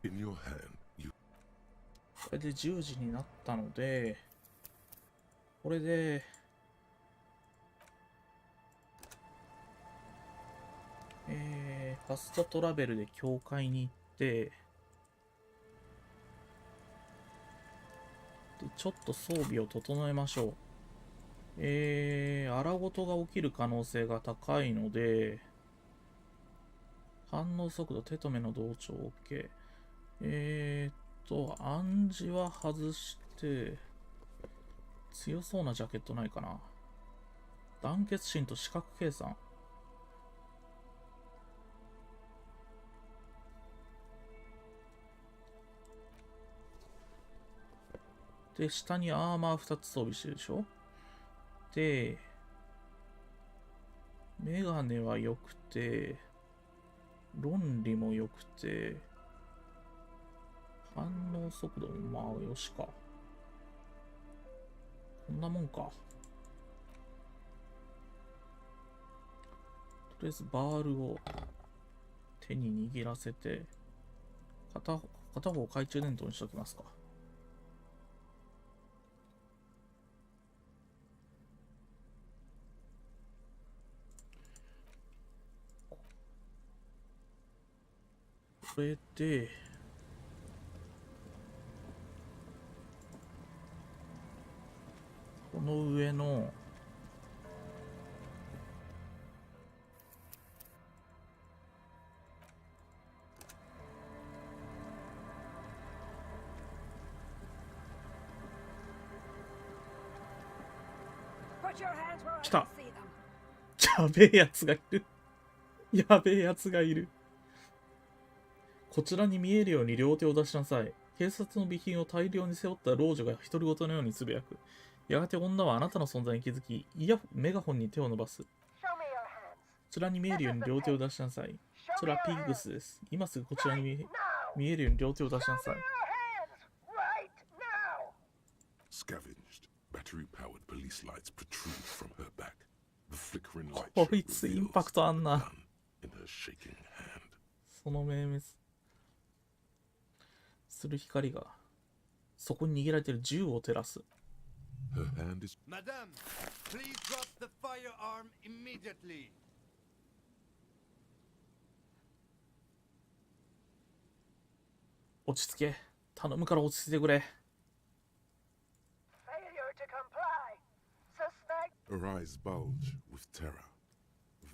In your hand, you. これで10時になったので、これでファストトラベルで教会に行って、でちょっと装備を整えましょう。荒事が起きる可能性が高いので、反応速度、手と目の同調 OK。暗示は外して、強そうなジャケットないかな。団結心と視覚計算。で、下にアーマー2つ装備してるでしょ。で、メガネは良くて、論理も良くて、反応速度もまあよしか。こんなもんか。とりあえずバールを手に握らせて、片方懐中電灯にしときますか。これで、この上の来た。やべえやつがいる。やべえやつがいる。こちらに見えるように両手を出しなさい。警察の備品を大量に背負った老女が独り言のようにつぶやく。やがて女はあなたの存在に気づき、メガホンに手を伸ばす。こちらに見えるように両手を出しなさい。それはピッグスです。今すぐこちらに見えるように両手を出しなさい。こいつインパクトあんな。その明滅する光がそこに握られている銃を照らす。Madame, please drop the firearm immediately. 落ち着け。頼むから落ち着いてくれ。Her eyes bulge with terror.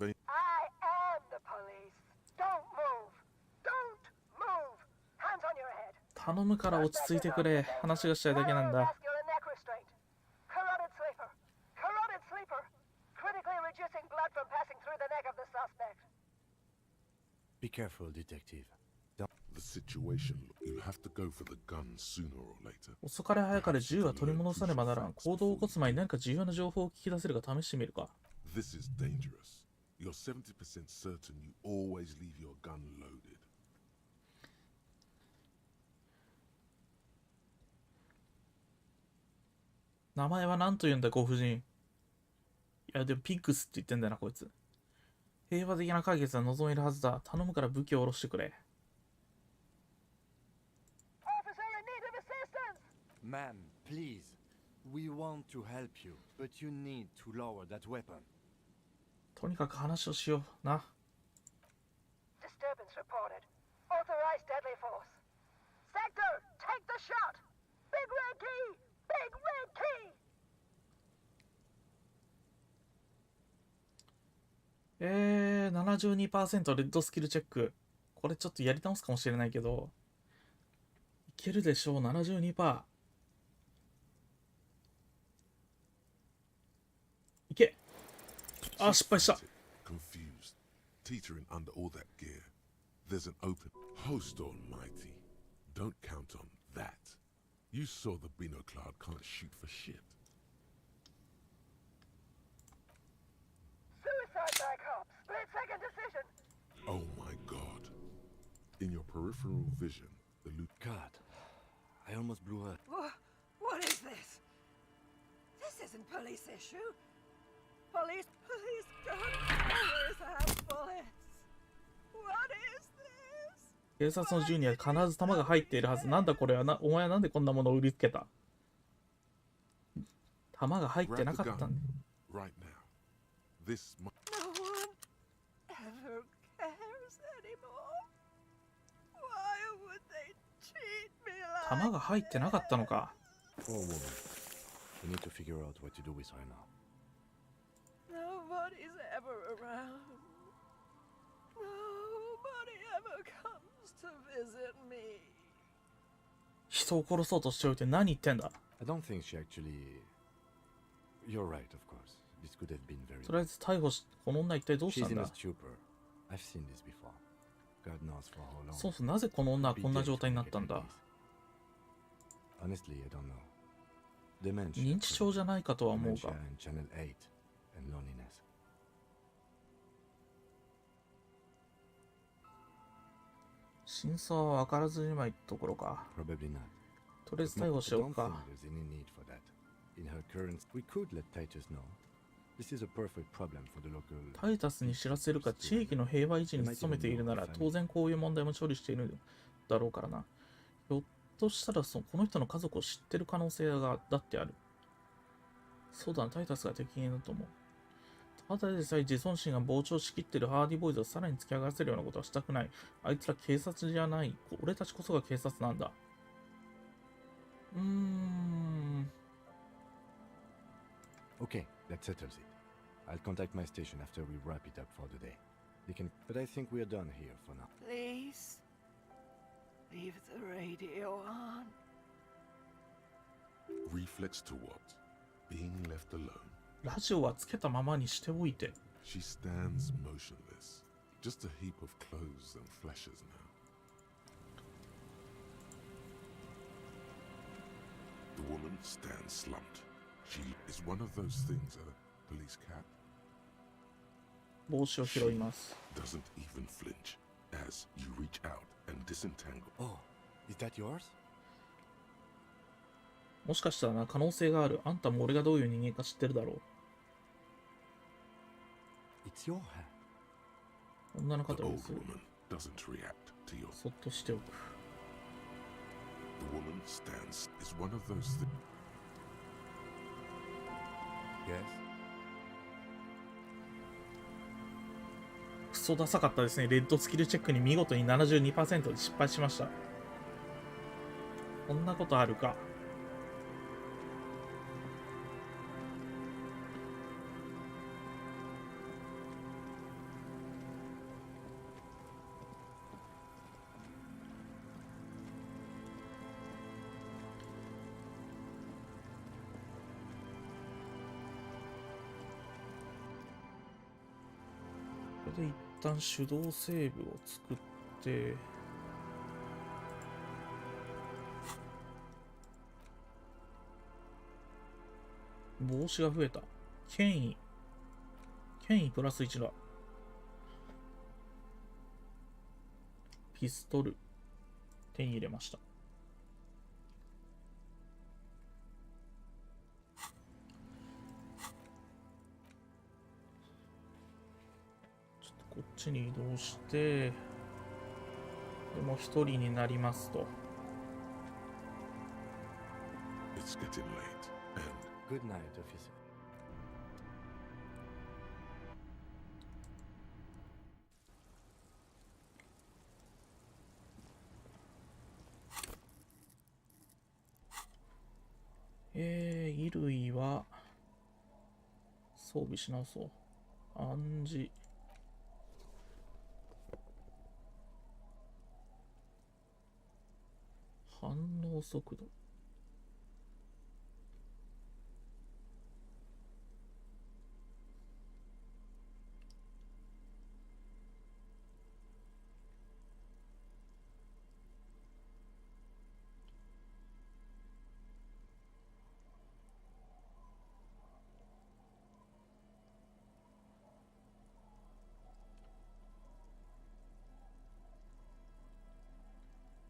I am the police. Don't move. Don't move. Hands on your head. 頼むから落ち着いてくれ。話がしたいだけなんだ。Carotid sleeper. Carotid sleeper. Critically reducing blood from passing through the neck of the suspect. Be careful, detective. The situation, you'll have to go for the gun sooner or later. 遅かれ早かれ銃は取り戻さねばならん。行動を起こす前に何か重要な情報を聞き出せるか試してみるか。This is dangerous. You're 70% certain you always leave your gun loaded. 名前は何と言うんだ、ご婦人。いや、でもピッグスって言ってんだよな、こいつ。平和的な解決は望めるはずだ。頼むから武器を下ろしてくれ。Ma'am, please. We want to help you, but you need to lower that weapon. とにかく話をしような。Disturbance reported. Authorized deadly force. Sector, take the shot. Big red key. Big red key. 72% レッドスキルチェック。これちょっとやり直すかもしれないけど、いけるでしょう、72%。いけ。あ、失敗した。Confused, teetering under all that gear. There's an open. Host Almighty. Don't count on that. You saw the Binoclad can't shoot for shit. Suicide by cop. Split-second decision. Oh my god. In your peripheral vision, the loot. God, I almost blew her. What is this? This isn't police issue. Police guns have bullets. What is this? 警察の銃には必ず弾が入っているはず。なんだこれは。お前はなんでこんなものを売りつけた。弾が入ってなかったんだ。Right now. This. No one ever cares anymore. Why would they cheat me like? 弾が入ってなかったのか。Poor woman. We need to figure out what to do with her now. Nobody's ever around. Nobody ever comes to visit me. 人を殺そうとしておいて何言ってんだ。 I don't think she actually... You're right, of course. This could have been very... とりあえず逮捕し、この女一体どうした She's ん in だ。 a stupor. I've seen this before. God knows for how long. そうそう、なぜこの女はこんな状態になったんだ。 Honestly, I don't know. Dementia, 認知症じゃないかとは思う dementia が。 and Channel 8 and loneliness. 真相は分からずじまいってところか。 Probably not. とりあえず逮捕しよう I don't か。 think there's any need for that. In her current... We could let Titus know. This is a perfect problem for the local... タイタスに知らせるか、地域の平和維持に努めているなら、当然こういう問題も処理しているだろうからな。ひょっとしたらこの人の家族を知ってる可能性がだってある。そうだな、タイタスが適任だと思う。ただでさえ自尊心が膨張しきってるハーディボーイズをさらに突き上がらせるようなことはしたくない。あいつら警察じゃない。俺たちこそが警察なんだ。Okay, that settles it. I'll contact my station after we wrap it up for the day. They can... But I think we're done here for now. Please, leave the radio on. Reflex to what? Being left alone. ラジオはつけたままにしておいて。 She stands motionless, just a heap of clothes and fleshes now. The woman stands slumped. She is one of those things, a police cap. 帽子を拾います。 Doesn't even flinch as you reach out and disentangle. Oh, is that yours? もしかしたらな、可能性がある。あんたも俺がどういう人間か知ってるだろう。 It's your hat. 女の方 The で old す。 woman doesn't react to your... そっとしておく。 The woman stands is one of those things. Yes? クソダサかったですね。レッドスキルチェックに見事に 72% で失敗しました。こんなことあるか。これで一旦手動セーブを作って、帽子が増えた。権威プラス1だ。ピストル手に入れました。こっちに移動して、でも一人になりますと。It's getting late and Good night, officer. 衣類は装備し直そう。暗示。反応速度。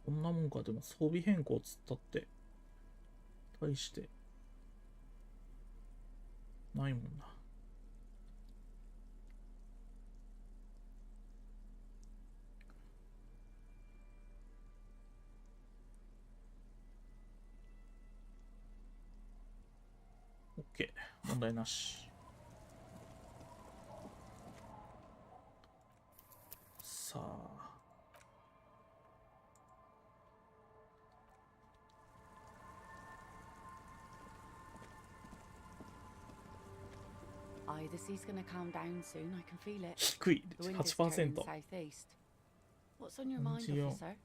こんなもんか。でも装備変更つったって大してないもんな。OK、問題なし。さあThe sea's gonna calm down soon. I can feel it. 低い The wind is turning 8%。 southeast. What's on your mind, officer?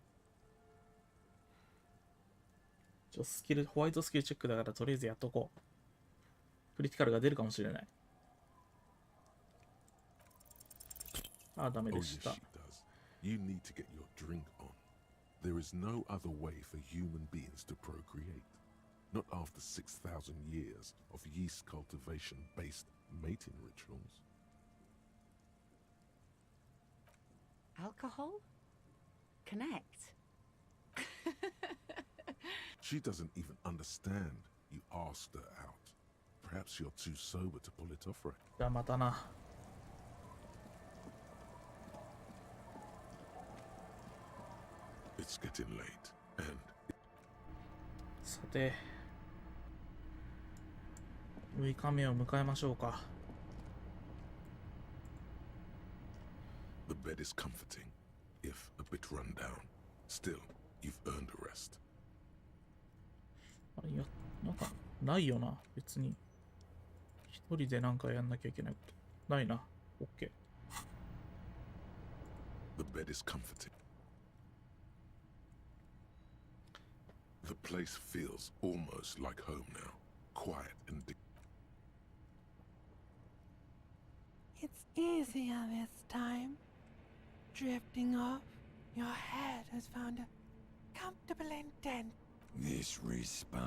ホワイトスキルチェックだからとりあえずやっとこう。クリティカルが出るかもしれない。ああ、ダメでした。You need to get your drink on. There is no other way for human beings to procreate. Not after 6,000 years of yeast cultivation-based mating rituals. Alcohol? Connect. She doesn't even understand. You asked her out. Perhaps you're too sober to pull it off right. じゃあまたな。It's getting late, and さて、6日目を迎えましょうか。the bed is comforting, if a bit run down. Still, you've earned a rest. あれ、なんかないよな、別に。一人でなんかやんなきゃいけないこと。ないな。オッケー。The bed is comforting. The place feels almost like home now. Quiet and It's easier this time. Drifting off, your head has found a comfortable indent. This respite.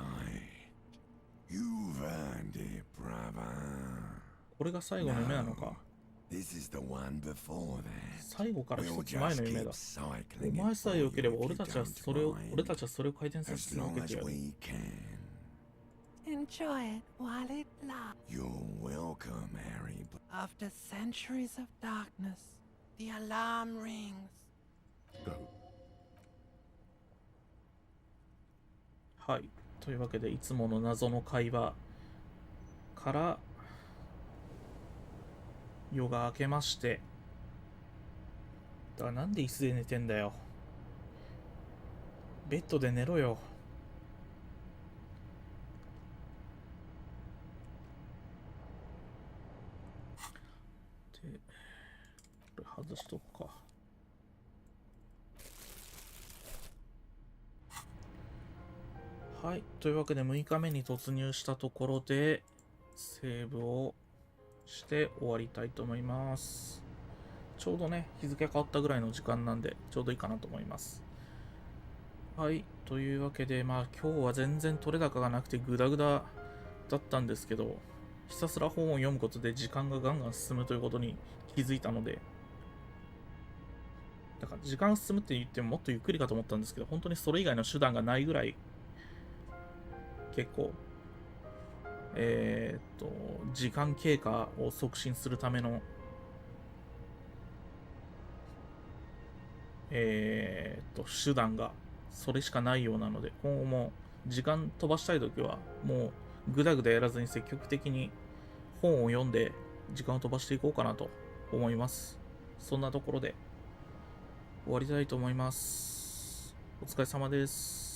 You've earned it, brother. これが最後の夢なのか。This is the one before that. 最後から一つ前の夢だ。お前さえ良ければ俺たちはそれを回転させ続けてやる。Enjoy it while it lasts. You're welcome, Harry. After centuries of darkness, the alarm rings. Go. はい。というわけで、いつもの謎の会話から夜が明けまして、だからなんで椅子で寝てんだよ。ベッドで寝ろよ。で、これ外しとくか。はい。というわけで6日目に突入したところで、セーブをして終わりたいと思います。ちょうどね、日付変わったぐらいの時間なんで、ちょうどいいかなと思います。はい。というわけで、まあ今日は全然取れ高がなくてグダグダだったんですけど、ひたすら本を読むことで時間がガンガン進むということに気づいたので、だから時間進むって言ってももっとゆっくりかと思ったんですけど、本当にそれ以外の手段がないぐらい、結構、時間経過を促進するための、手段がそれしかないようなので、今後も時間飛ばしたいときは、もうぐだぐだやらずに積極的に本を読んで時間を飛ばしていこうかなと思います。そんなところで終わりたいと思います。お疲れ様です。